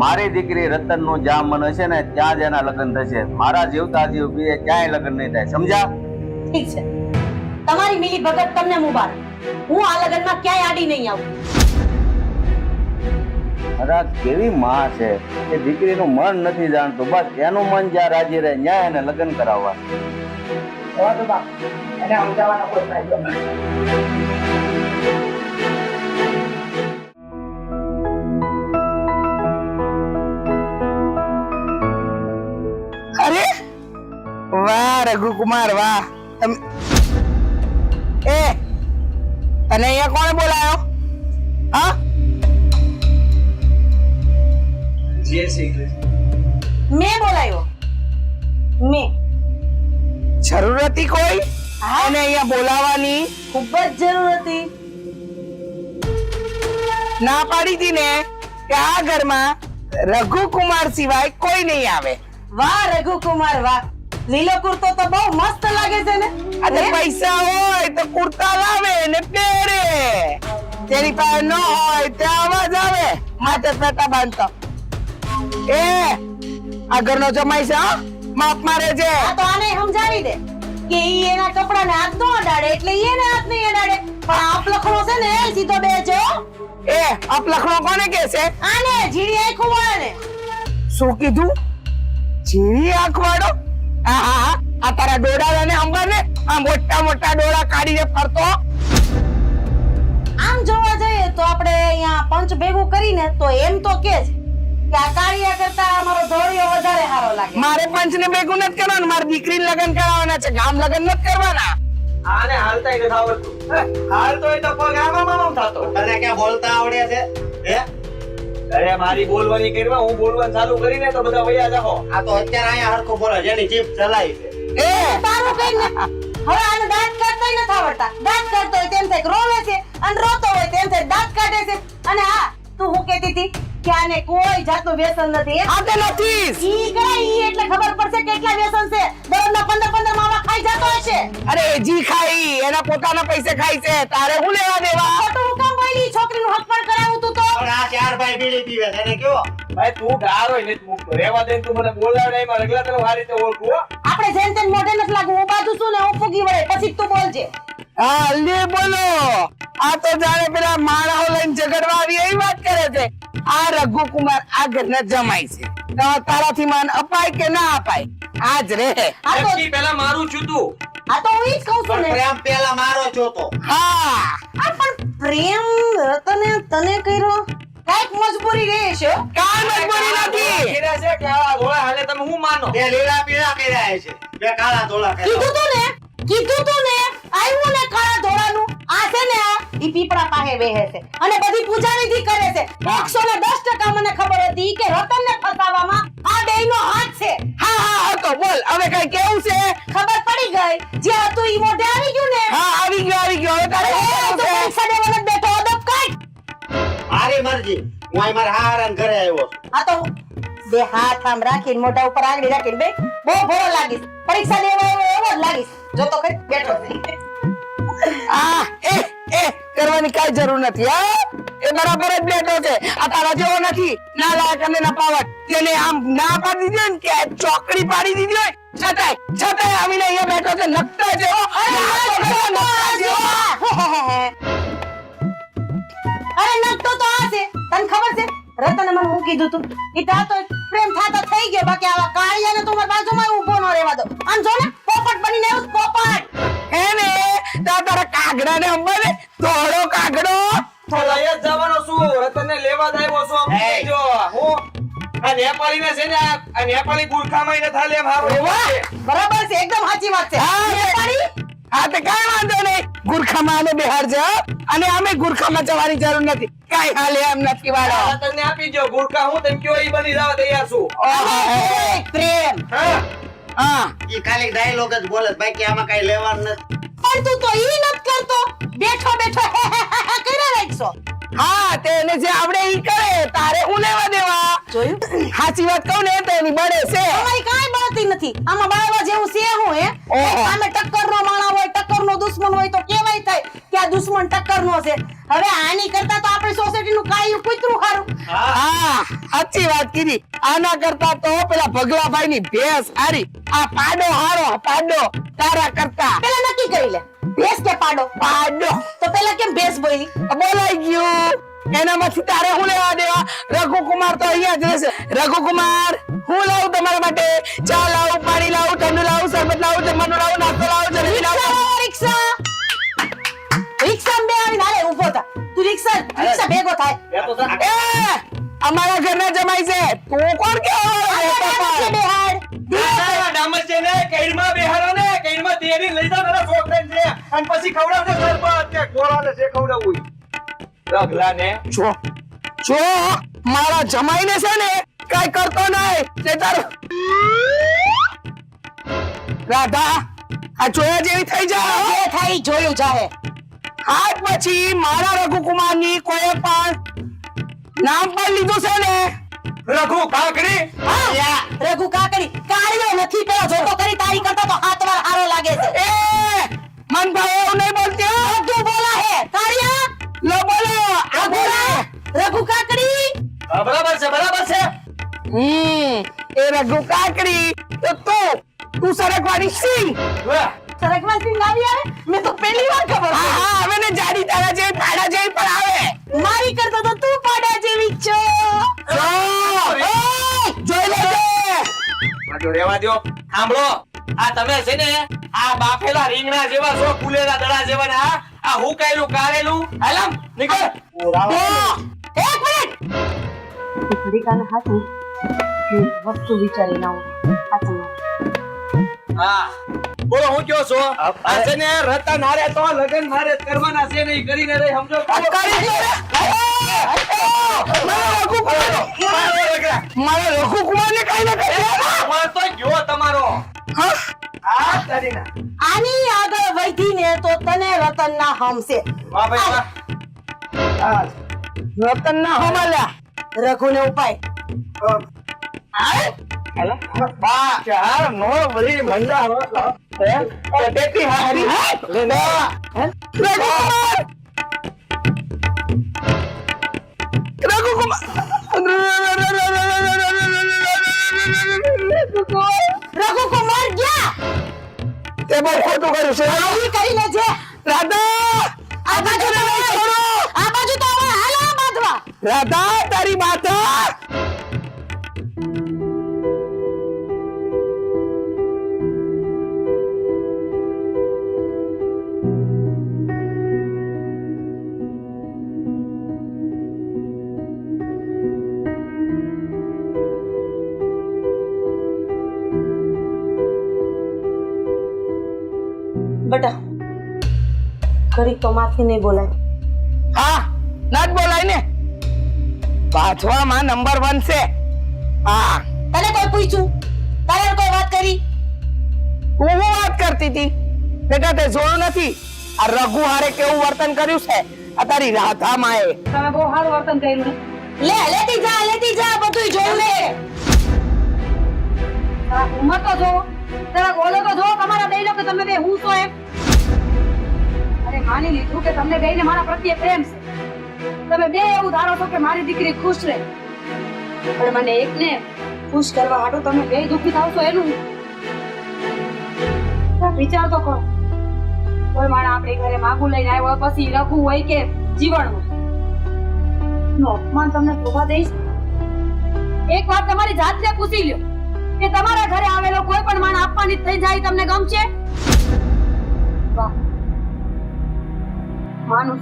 મારી દીકરી રતનનું જ્યાં મન હશે ને ત્યાં જ એના લગ્ન થશે. મારા જીવતા જીવ બીજે ક્યાંય લગ્ન નહીં થાય, સમજ્યા? ઠીક છે, તમારી મિલી ભગત તમને મુબારક. હું આ લગ્નમાં ક્યાંય આડી નહીં આવું. અરે કેવી માં છે કે દીકરીનું મન નથી જાણતું, બસ એનું મન જ્યાં રાજી રહે ત્યાં એને લગ્ન કરાવવા. જવા દો બાપ, એને સમજાવવાનો કોઈ ફાયદો નથી. અરે વાહ રઘુકુમાર વાહ. એ તને અહીંયા કોણે બોલાયો? હા મેં બોલાયો. મેં જરૂર હતી કોઈ અને અહીંયા બોલાવાની? ખૂબ જ જરૂર હતી. ના પાડી હતી ને કે આ ઘરમાં રઘુકુમાર સિવાય કોઈ નહીં આવે. વાહ રઘુકુમાર વાહ, લીલો કુર્તો તો બહુ મસ્ત લાગે છે ને. અને પૈસા હોય તો કુર્તા લાવે ને પહેરે, તેની પાસે ન હોય તે અવાજ આવે માથે પેટા બાંધતો. એ આ ઘરનો જમાઈ છે, હો માપ મારે છે. આ તો આને સમજાવી દે કે ઈ એના કપડાને હાથ ન અડાડે એટલે ઈ એને હાથ નહીં અડાડે. પણ આપ લખણો છે ને એ સીધો બે છે. એ આપ લખણો કોને કે છે? આને જીડી આંખો વાળાને. શું કીધું? જીવી આંખવાળો? હા હા હા, આ તારા ડોળા ને અંબર ને આ મોટા મોટા ડોળા કાઢીને ફરતો. આમ જોવા જઈએ તો આપણે અહીંયા પંચ ભેગું કરીને તો એમ તો કે છે કે આ કાળિયા કરતા અમારો ધોળિયો વધારે સારો લાગે. મારે પંચ ને ભેગું નથી કરવાનું, મારી દીકરીને લગ્ન કરાવવાના છે, ગામ લગ્ન નથી કરવાના. આને હાલતા નથી આવડતું. હાલતો હોય તો પગ આમ થતો. તને ક્યાં બોલતા આવડે છે? હે? અરે મારી બોલવાની કરવા હું બોલવાનું ચાલુ કરીને તો બધા વયા જાહો. આ તો અત્યારે અહીંયા હરખો બોલે, જેની જીભ ચલાવી છે. એ તારું કઈ ને હવે આને દાંત કાઢતા નથી આવડતા. દાંત કાઢતો હોય તેમ થાય રોવે છે અને રોતો હોય તેમ થાય દાંત કાઢે છે. અને હા, તું હું કહેતી હતી કે આને કોઈ જાતનું વ્યસન નથી. આ તે નથી. ઈ કઈ ઈ એટલે ખબર પડશે કેટલા વ્યસન છે. દરરોજના 15 માવા ખાઈ જતો હશે. અરે જી ખાઈ એના પોતાના પૈસે ખાઈ છે, તારે હું લેવા દેવા? ખોટું હું કામ બોલી? છોકરીનું હક પણ કરાવું તું તો. પણ આ ચાર ભાઈ બીડી પીવે છે એને કયો ભાઈ તું ગારો ને તું રહેવા દે ને તું મને બોલાવડે એમાં રગલા તને સારી રીતે ઓળખું હો. આપણે જેન તેન મોઢે નથી લાગવું હું બાજુ છું ને હું ફૂગી વળે પછી તું બોલજે હા લે બોલો આ તો જાણે પેલા માળાઓ લઈને ઝઘડવા આવી એવી વાત કરે છે આ રઘુકુમાર આ ઘરના જમાઈ છે તો તારાથી માન અપાય કે ના અપાય આજ રે આ તો નક્કી પહેલા મારું છું તું આ તો હું ઈ જ કહું છું ને પ્રેમ પેલા મારો જોતો હા આ પણ પ્રેમ રતને તને કર્યો કાઈક મજબૂરી રહેશે કાઈ મજબૂરી નથી કીધા છે કે આ ધોળા હાલે તમે હું માનો બે લીલા પીળા કર્યા છે બે કાળા ધોળા કર્યા કીધું તું ને આવ્યું ને કાળા ધોળાનું આ છે ને આ ઈ પીપળા પાસે બેહે છે અને બધી પૂજા વિધિ કરે છે 110% મને ખબર હતી કે રતનને ફસાવવામાં આ બેયનો હાથ છે હા હા તો બોલ હવે કઈ કેવું છે ખબર પડી ગઈ જે હતું ઈ મોઢે આવી ગયું ને હા આવી ગયો હવે તારે શું તો કરવું છે? પરીક્ષા દેવાને બેઠો અદબ કાઢ મારી મરજી હું અહીં મારા હારાને ઘરે આવ્યો છું આ તો બે હાથ આમ રાખીને મોઢા ઉપર આંગળી રાખીને બે બહુ ભોળો લાગીશ પરીક્ષા દેવા આવ્યો એવો જ લાગીશ જો તો કઈ બેઠો છે આ એ કરવાની કઈ જરૂર નથી હા એ બરાબર જ બેઠો છે આ તારા જેવો નથી ના લાયક અને ના પાવત તેને આમ ના પાડી દીધી ને કે ચોકડી પાડી દીધી હોય છતાંય આવીને અહીંયા બેઠો છે નકટા જેવો નકટા જેવો અરે નકતો તો આ છે તને ખબર છે રતને મને હું કીધું તું ઈ તા તો પ્રેમ થાતો થઈ ગયો બાકી આવા કાળિયાને તું મારી બાજુમાં ઊભો ન રહેવા દો આમ જો ને પોપટ બનીને આવ્યો પોપટ હે ને તારા કાગડાને અંબાને થોડો કાગડો તો લઈ જ જવાનો છું રતનને લેવા જ આવ્યો છું આમ Hey. જો હું આ નેપાળીને છે ને આ નેપાળી ગુરખામાં ને થાલે એમ હારો બરાબર છે એકદમ સાચી વાત છે હા, નેપાળી હા તે કઈ વાંધો નહીં ગુરખામાં આને બિહાર જાઓ અને અમે ગુરખામાં જવાની જરૂર નથી કઈ હાલે એમ નથી વાળો રતનને આપી દો ગુરખા હું તેમ કયો ઈ બની જવા તૈયાર છું પ્રેમ હા હા ઈ ખાલી ડાયલોગ જ બોલે છે, બાકી આમાં કઈ લેવાનું નથી પણ તું તો ઈ નત કરતો બેઠો બેઠો કર્યા રાખશો હા તેને જે આવડે ઈ કરે તારે હું લેવા દેવા જોયું સાચી વાત કહું ને તો એની બળે છે અમારી કાંઈ બળતી નથી આમાં બાળવા જેવું છે હું હે ઓહો. સામે ટક્કરનો માણા હોય ટક્કરનો દુશ્મન હોય તો કેવાય થાય કે આ દુશ્મન ટક્કરનો છે હવે આની કરતા તો આપણી સોસાયટીનું કાયું કૂતરું ખારું હા સાચી વાત કીધી આના કરતા તો પેલા ભગલાભાઈ ની ભેંસ હારી આ પાડો હારો પાડો તારા કરતા પેલા નક્કી કરી લે ભેંસ કે પાડો પાડો તો પેલા કેમ ભેંસ બોલી બોલાઈ ગયું એનામાંથી તારે હું લેવા દેવા રઘુકુમાર તો અહીંયા જ રહેશે રઘુકુમાર હું લાવું તમારા માટે ચા લાવું પાણી લાવું ઠંડુ લાવું શરબત લાવું જમવાનું લાવું નાસ્તો લાવું જલેબી લાવું રિક્ષા રિક્ષા બે આવીને હાલે ઊભો થા તું રિક્ષા ભેગો થાય એ તો સર એ અમારા ઘરના જમાઈ છે તું કોણ કેવો બેહાડ ડામર છે ને કઈરમાં બેહારો ને કઈરમાં તેરી લઈ જા તારા છોકરાને છે અને પછી ખવડાવજો સરબત કે ગોળાને છે ખવડાવવું રગલા ને જો મારા જમાઈને છે ને કઈ કરતો નહીં તે તારું રાધા આ જોયા જેવી થઈ જા જે થાય ઈ જોયું જાહે આજ પછી મારા રઘુકુમારની કોઈ પણ નામ પણ લીધું છે ને રઘુ કાકડી રઘુ કાકડી કાળિયો નથી પેલો જોતો કરી તારી કરતા તો હાથ વાર હારો લાગે છે એ મન ભાઈ એવું નહીં બોલતી હો. તું બોલા હે કાળિયા લો બોલો આ બોલો રઘુ કાકડી હા, બરાબર છે એ રઘુ કાકડી તો તું સરકવાની સિંહ વાહ, સરગવા સિંહ આવી આવે મેં તો પહેલી વાર ખબર હા પડી. હા હવે ને જાડી તારા જેવી પાડા જેવી પણ આવે મારી કરતા તો તું પાડા જેવી છો જો જોઈ લેજે આ જો રેવા દ્યો સાંભળો આ તમે છે ને આ બાફેલા રીંગણા જેવા છો ફૂલેલા દડા જેવા ને આ હુકાયેલું કારેલું હાલમ નીકળ એક મિનિટ ઘડીકાના હાથે વસ્તુ વિચારીને આવું હા બોલો હું કયો છો આ છે ને રતન હારે તો લગન મારે કરવાના છે ને ઈ કરીને રહી સમજો મારા રઘુકુમાર ને કઈ ના કહે તો ગયો તમારો આ તારીના આની આગળ વધીને તો તને રતનના હમશે વાહ ભાઈ વાહ રતન ના હમાલ્યા રઘુને ઉપાય બા ચાર નો બધી મંડા દેખી હારી રઘુકુમાર રઘુકુમાર ગયા તે બહુ ખોટું કર્યું છે આવી કરીને છે રાધા આ બાજુ તો છોડો આ બાજુ તો હવે હાલો બાંધવા રાધા તારી માતા બેટા ઘડીક તો માફી નહીં બોલાય. હા ના જ બોલાય ને વાંચવામાં નંબર 1 છે હા તને કોઈ પૂછ્યું? તારે કોઈ વાત કરી? હું વાત કરતી હતી બેટા તે જોયું નથી આ રઘુ હારે કેવું વર્તન કર્યું છે આ તારી રાધા માએ તમે બહુ સારું વર્તન કર્યું ને લેતી જા બધું જોયું લે. ઉંમર તો જો જરા બોલો તો જો તમારા બેયનો કે તમે બે હું છો એમ. અરે માની લીધું કે તમને બેયને મારા પ્રત્યે પ્રેમ છે. તમે બે એવું ધારો છો કે મારી દીકરી ખુશ રહે, પણ મને એકને ખુશ કરવા હાટુ તમે બે દુઃખી થાવ છો એનું વિચાર તો કરો. કોઈ માણસ આપણી ઘરે માગું લઈને આવ્યો પછી રઘુ હોય કે જીવન હોય નો અપમાન તમને શોભા દઈશ. એક વાત તમારી જાતને પૂછી લ્યો કે તમારા ઘરે આવેલો કોઈ પણ માણસ આપવાની થઈ જાય તમને ગમશે? વાહ માનું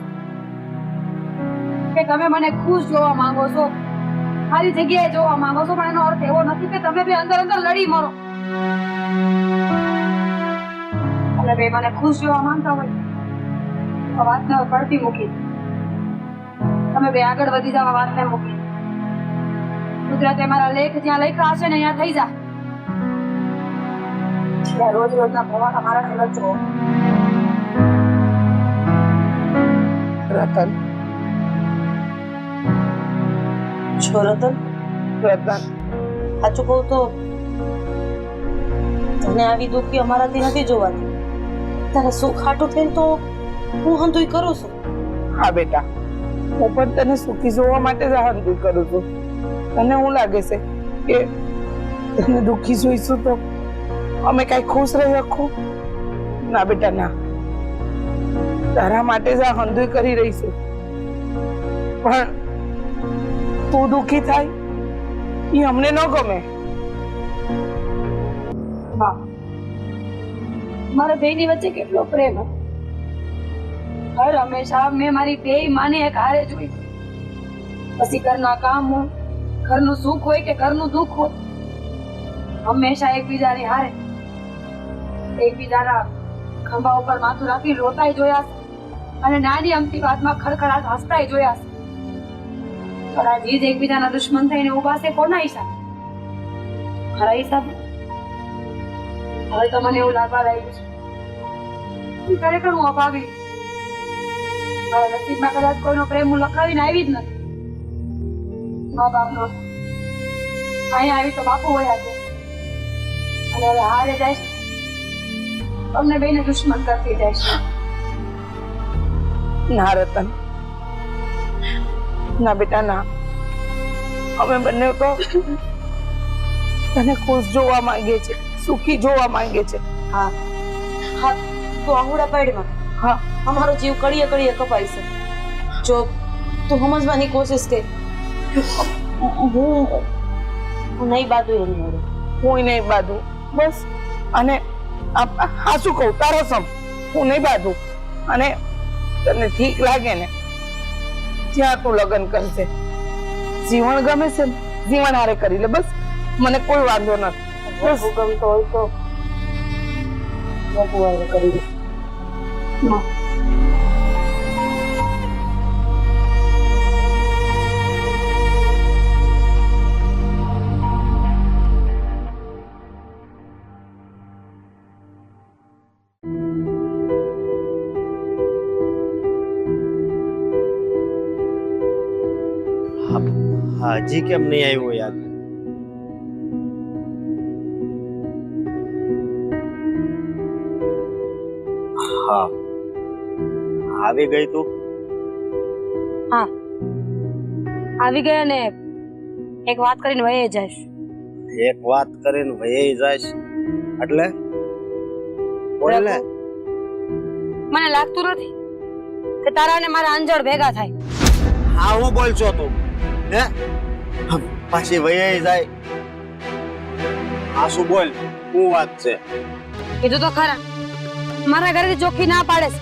કે તમે મને ખુશ જોવા માંગો છો, મારી જગ્યાએ જોવા માંગો છો, પણ એનો અર્થ એવો નથી કે તમે બે અંદર અંદર લડી મરો. અને બે મને ખુશ જોવા માંગતા હોય તો વાતને પડતી મૂકી તમે બે આગળ વધી જાવ. વાતને મૂકી ગુજરાતે મારા લેખ જ્યાં લખ્યા હશે ને અહીંયા થઈ જા. રોજ રોજના ભવાના મારા લચરો રતન છો રતન, સાચું કહું તો તને આવી દુઃખી અમારાથી નથી જોવાતી. તારે સુખ હાટું થઈને તો હું હંધુય કરું છું. હા બેટા હું પણ તને સુખી જોવા માટે જ આ હંધુય કરું છું. તને શું લાગે છે કે તને દુઃખી જોઈશું તો અમે કઈ ખુશ રહી શકું? ના બેટા ના, તારા માટે જ આ હંધુય કરી રહીશું. પણ તું દુઃખી થાય એ અમને ન ગમે. મારા બેયની વચ્ચે કેટલો પ્રેમ હતો. હર હંમેશા મેં મારી બેય માને એક હારે જોઈ. પછી ઘરના કામ હોય, ઘરનું સુખ હોય કે ઘરનું દુઃખ હોય, હંમેશા એકબીજાની હારે એકબીજાના ખંભા ઉપર માથું રાખી રોતાય જોયા છે અને નાની અમથી વાતમાં ખડખડાટ હસતાય જોયા છે. પણ આ જીજ એકબીજાના દુશ્મન થઈને ઉભા છે કોના હિસાબે? મારા હિસાબે. હવે તો મને એવું લાગવા લાગ્યું છે ખરેખર હું અભાવી. મારા નસીબમાં કદાચ કોઈનો પ્રેમ હું લખાવીને આવી જ નથી. મા બાપનો અહીંયા આવી તો બાપુ વયા છે અને હવે હારે જાય છે અમને બેને દુશ્મન કરતી જાય છે. ના રતન ના બેટા ના, અમે બંને તો તને ખુશ જોવા માંગીએ છીએ, સુખી જોવા માંગીએ છીએ. હા હા તું આંગુડા પાડમાં હા અમારો જીવ કડીએ કડીએ કપાય છે. જો તું સમજવાની કોશિશ કર. હું નહીં બાંધું એની જોડે. હું નહીં બાંધું બસ. અને હા શું કહું તારો સમ હું નહીં બાંધું. અને તને ઠીક લાગે ને ત્યાં તું લગ્ન કરશે. જીવન ગમે છે ને જીવન હારે કરી લે બસ, મને કોઈ વાંધો નથી. બસ ગમતો હોય તો કરી દે. હજી કેમ નહીં આવ્યો યાર? હા આવી ગઈ તું? હા આવી ગયા ને એક વાત કરીને વહી જઈશ. એક વાત કરીને વહી જાય એટલે બોલ ને. મને લાગતું નથી કે તારા ને મારા અંજળ ભેગા થાય. હા હું બોલ છો તું હે પાછી વહી જાય આ શું બોલ શું વાત છે? કીધું તો ખરા, મારા ઘરેથી ચોખ્ખી ના પાડે છે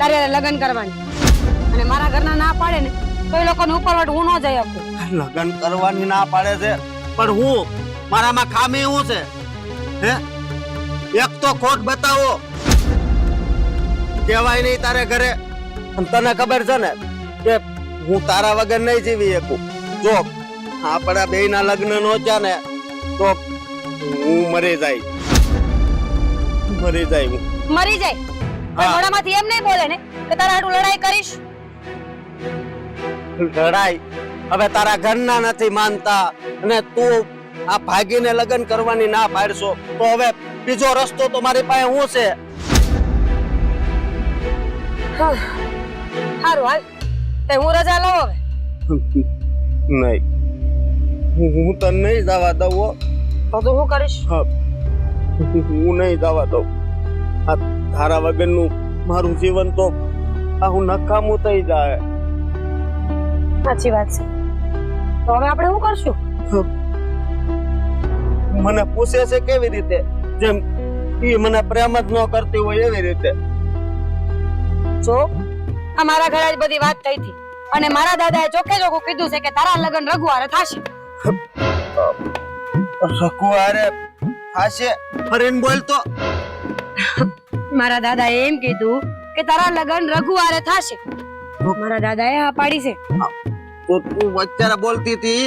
તારે હારે લગ્ન કરવાની, અને મારા ઘરના ના પાડે ને તો એ લોકોને ઉપરવટ હું ન જઈ શકું. લગ્ન કરવાની ના પાડે છે પણ હું મારામાં ખામી શું છે હે? એક તો ખોટ બતાવો કહેવાય નહીં તારે ઘરે. અને તને ખબર છે ને કે હું તારા વગર નહીં જીવી શકું. જો આપણા બેયના લગ્ન નો થયા ને તો હું મરી જાય હું. મરી જાય પણ મોઢામાંથી એમ નહીં બોલે ને કે તારા હાટુ લડાઈ કરીશ. લડાઈ હવે તારા ઘરના નથી માનતા અને તું આ ભાગીને લગ્ન કરવાની ના પાડશો તો હવે બીજો રસ્તો તો મારી પાસે શું છે? સારું હાલ તે હું રજા લઉં હવે. નહીં હું તને નહીં જવા દઉં હો. તો તું શું કરીશ? હું નહીં જવા દઉં. આ તારા વગરનું મારું જીવન તો આવું નકામું થઈ જાય. સાચી વાત છે. તો હવે આપણે શું કરશું? મને પૂછે છે કેવી રીતે? જેમ ઈ મને પ્રેમ જ ન કરતી હોય એવી રીતે. જો આ મારા ઘરે જ બધી વાત થઈ હતી અને મારા દાદાએ ચોખ્ખે ચોખ્ખું કીધું છે કે તારા લગ્ન રઘુવારે થશે. રઘુવારે થશે? ફરીને બોલ તો. મારા દાદાએ એમ કીધું કે તારા લગ્ન રઘુવારે થશે. મારા દાદાએ હા પાડી છે. તો તું વચ્ચે બોલતી હતી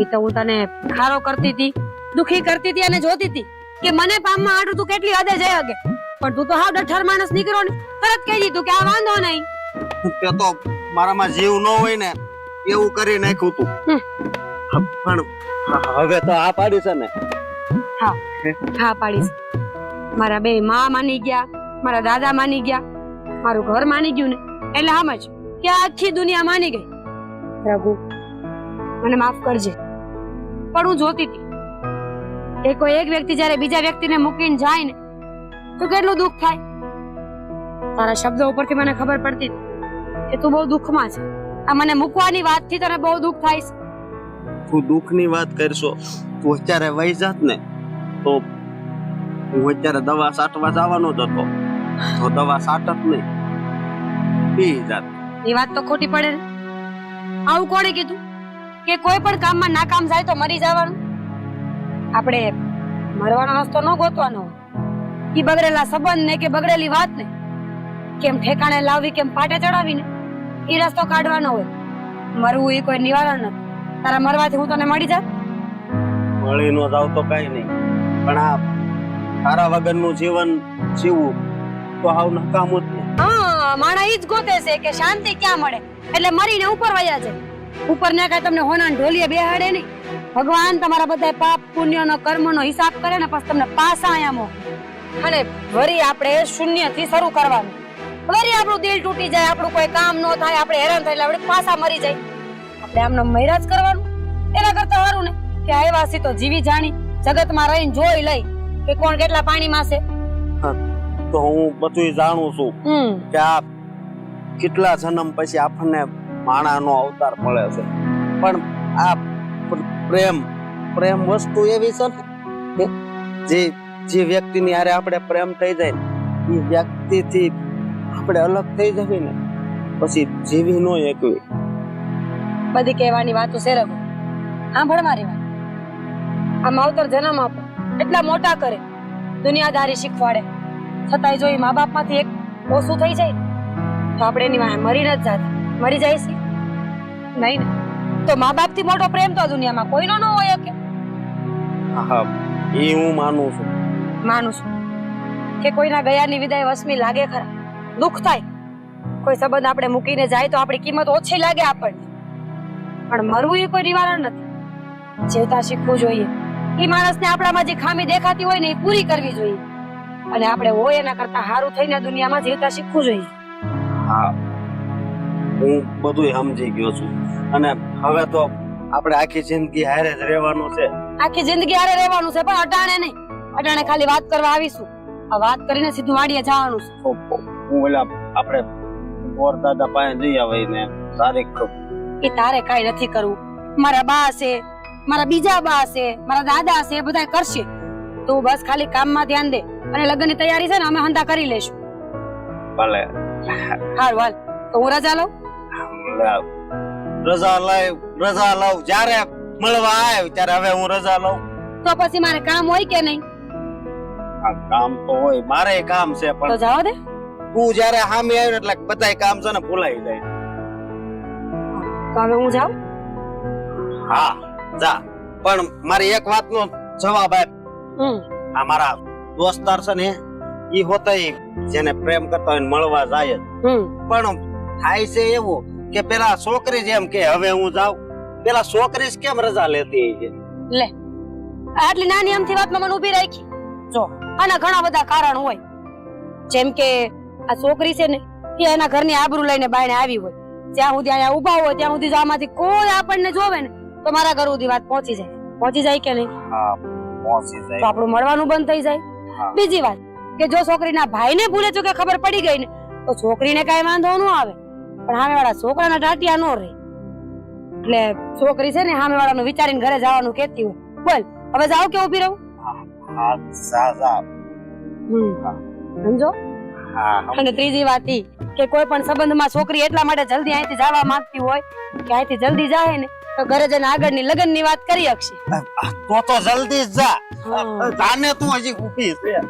ઈ તો હું તને ખારો કરતી હતી, દુખી કરતી હતી અને જોતી હતી કે મને પામમાં આટું તું કેટલી હદે જઈ શકે, પણ તું તો હાવ ડઠર માણસ નીકળ્યો ને તરત કહી દીધું કે આ વાંધો નહીં. તે તો મારામાં જીવ ન હોય ને એવું કરી નાખ્યું તું. પણ હવે તો આ પાડી છે ને? હા હા પાડી છે. મારા બે માં માની ગયા, મારા દાદા માની ગયા, મારું ઘર માની ગયું ને એટલે સમજ કે આખી દુનિયા માની ગઈ. રઘુ મને માફ કરજે, પણ હું જોતી હતી કે કોઈ એક વ્યક્તિ જ્યારે બીજા વ્યક્તિને મૂકીને જાય ને તો કેટલું દુઃખ થાય. તારા શબ્દો ઉપરથી મને ખબર પડતી કે તું બહુ દુઃખમાં છે. આ મને મૂકવાની વાતથી તને બહુ દુઃખ થાય છે. તું દુઃખની વાત કરશો તું અત્યારે વહી જાત ને તો હું અત્યારે દવા સાટવા જવાનો જ હતો તો દવા સાટત નહીં પી જાત. એ વાત તો ખોટી પડે ને. આવું કોણે કીધું કે કોઈ પણ કામમાં નાકામ જાય તો મરી જવાનું? આપણે મરવાનો રસ્તો ન ગોતવાનો હોય. ઈ બગડેલા સંબંધ ને કે બગડેલી વાત ને કેમ ઠેકાણે લાવવી, કેમ પાટે ચડાવીને ઈ રસ્તો કાઢવાનો હોય. મરવું એ કોઈ નિવારણ નથી. તારા મરવાથી હું તને મળી જાત? મળી નો જાવ તો કઈ નહીં, પણ આ તારા વગરનું જીવન જીવવું તો હાવ નકામું જ નહીં. હા, માણા ઈ જ ગોતે છે કે શાંતિ ક્યાં મળે એટલે મરીને ઉપર વયા જાય. ઉપર ને કઈ તમને હોના ઢોલીએ બેહાડે નહીં. ભગવાન તમારા બધા પાપ પુણ્યનો કર્મનો હિસાબ કરે ને પછી તમને પાછા અહીંયા મોકલે. અને વરી આપણે શૂન્યથી શરૂ કરવાનું. વરી આપણું દિલ તૂટી જાય, આપણું કોઈ કામ ન થાય, આપણે હેરાન થયેલા આપણે પાછા મરી જાય. આપણે આમનો મૈરાજ કરવાનું? એના કરતા સારું ને કે આયવાસી તો જીવી જાણી જગતમાં રહીને જોઈ લઈ કે કોણ કેટલા પાણીમાં છે. તો હું બધું જાણું છું કે આ કેટલા જન્મ પછી આપણને માણાનો અવતાર મળે છે, પણ આ પ્રેમ વસ્તુ એવી છે ને જે વ્યક્તિની હારે આપણે પ્રેમ થઈ જાય ને એ વ્યક્તિથી આપણે અલગ થઈ જવી ને પછી જીવી નો એકવી. બધી કહેવાની વાતો છે રઘુ. સાંભળ મારી વાત. આ માવતર જન્મ આપે એટલા મોટા કરે, દુનિયાદારી શીખવાડે, છતાંય જો એ મા બાપ માંથી એક ઓછું થઈ જાય તો આપણે એની વાહે મરી ન જ જાતા. મરી જાય છે નહીં ને? તો મા બાપ થી મોટો પ્રેમ તો દુનિયામાં કોઈનો ન હોય કે. હા એ હું માનું છું. માનું છું કે કોઈના ગયાની વિદાય વસમી લાગે ખરા, દુઃખ થાય. કોઈ સંબંધ આપણે મૂકીને જાય તો આપણી કિંમત ઓછી લાગે આપણને, પણ મરવું એ કોઈ નિવારણ નથી. જીવતા શીખવું જોઈએ. એ માણસને આપણામાં જે ખામી દેખાતી હોય ને એ પૂરી કરવી જોઈએ, અને આપણે હોય એના કરતા સારું થઈને દુનિયામાં જીવતા શીખવું જોઈએ. હા હું બધું સમજી ગયો છું અને હવે તો આપણે આખી જિંદગી હારે જ રહેવાનું છે. આખી જિંદગી હારે રહેવાનું છે પણ અટાણે નહીં. અટાણે ખાલી વાત કરવા આવીશું. આ વાત કરીને સીધું વાડીએ જવાનું છે. હું ઓલા આપણે ગોર દાદા પાસે જઈ આવે ને તારીખ એ તારે કાંઈ નથી કરવું. મારા બા છે, મારા બીજા બા છે, મારા દાદા છે, બધા કરશે. તું બસ ખાલી કામમાં ધ્યાન દે અને લગ્નની તૈયારી છે ને અમે હંધા કરી લેશું. ભલે હારું હાલ તો હું રજા લઉં. રજા લઉં જ્યારે મળવા આવે ત્યારે હવે હું રજા લઉં. તો પછી મારે કામ હોય કે નહીં? આ કામ તો હોય, મારે કામ છે તો પણ જવા દે. તું જ્યારે સામે આવ્યો એટલે બધાય કામ છે ને ભૂલાઈ જાય. તો હવે હું જાઉં. હા જા, પણ મારી એક વાતનો જવાબ આપ. આ મારા દોસ્તાર છે ને ઈ હોતા જેને પ્રેમ કરતા હોય ને મળવા જાય જ. પણ થાય છે એવું કે પેલા છોકરી જેમ કે હવે હું જાઉં, પેલા છોકરી જ કેમ રજા લેતી છે? લે આટલી નાની અમથી વાતમાં મને ઊભી રાખી. જો આના ઘણા બધા કારણ હોય. જેમ કે આ છોકરી છે ને એ એના ઘરની આબરૂ લઈને બાયણે આવી હોય. જ્યાં સુધી અહીંયા ઊભા હોય ત્યાં સુધી જો આમાંથી કોઈ આપણને જોવે ને તો મારા ઘર સુધી વાત પહોંચી જાય. પહોંચી જાય કે નહીં? હા પહોંચી તો જાય. આપણું મળવાનું બંધ થઈ જાય. હા. બીજી વાત કે જો છોકરીના ભાઈને ભૂલે ચૂકે ખબર પડી ગઈ ને તો છોકરીને કાંઈ વાંધો ન આવે પણ સામેવાળા છોકરાના ટાટિયા ન રહે. એટલે છોકરી છે ને સામેવાળાનું વિચારીને ઘરે જવાનું કહેતી હોય. બોલ હવે જાવ કે ઊભી રહું? હા જા જા. સમજો. હા અને ત્રીજી વાત ઈ કે કોઈ પણ સંબંધમાં છોકરી એટલા માટે જલ્દી અહીંથી જવા માંગતી હોય કે અહીંથી જલ્દી જાય ને તો ઘરે જઈને આગળની લગ્નની વાત કરી શકશે. તો જલ્દી જ જા. જાને તું હજી ઊભી છે.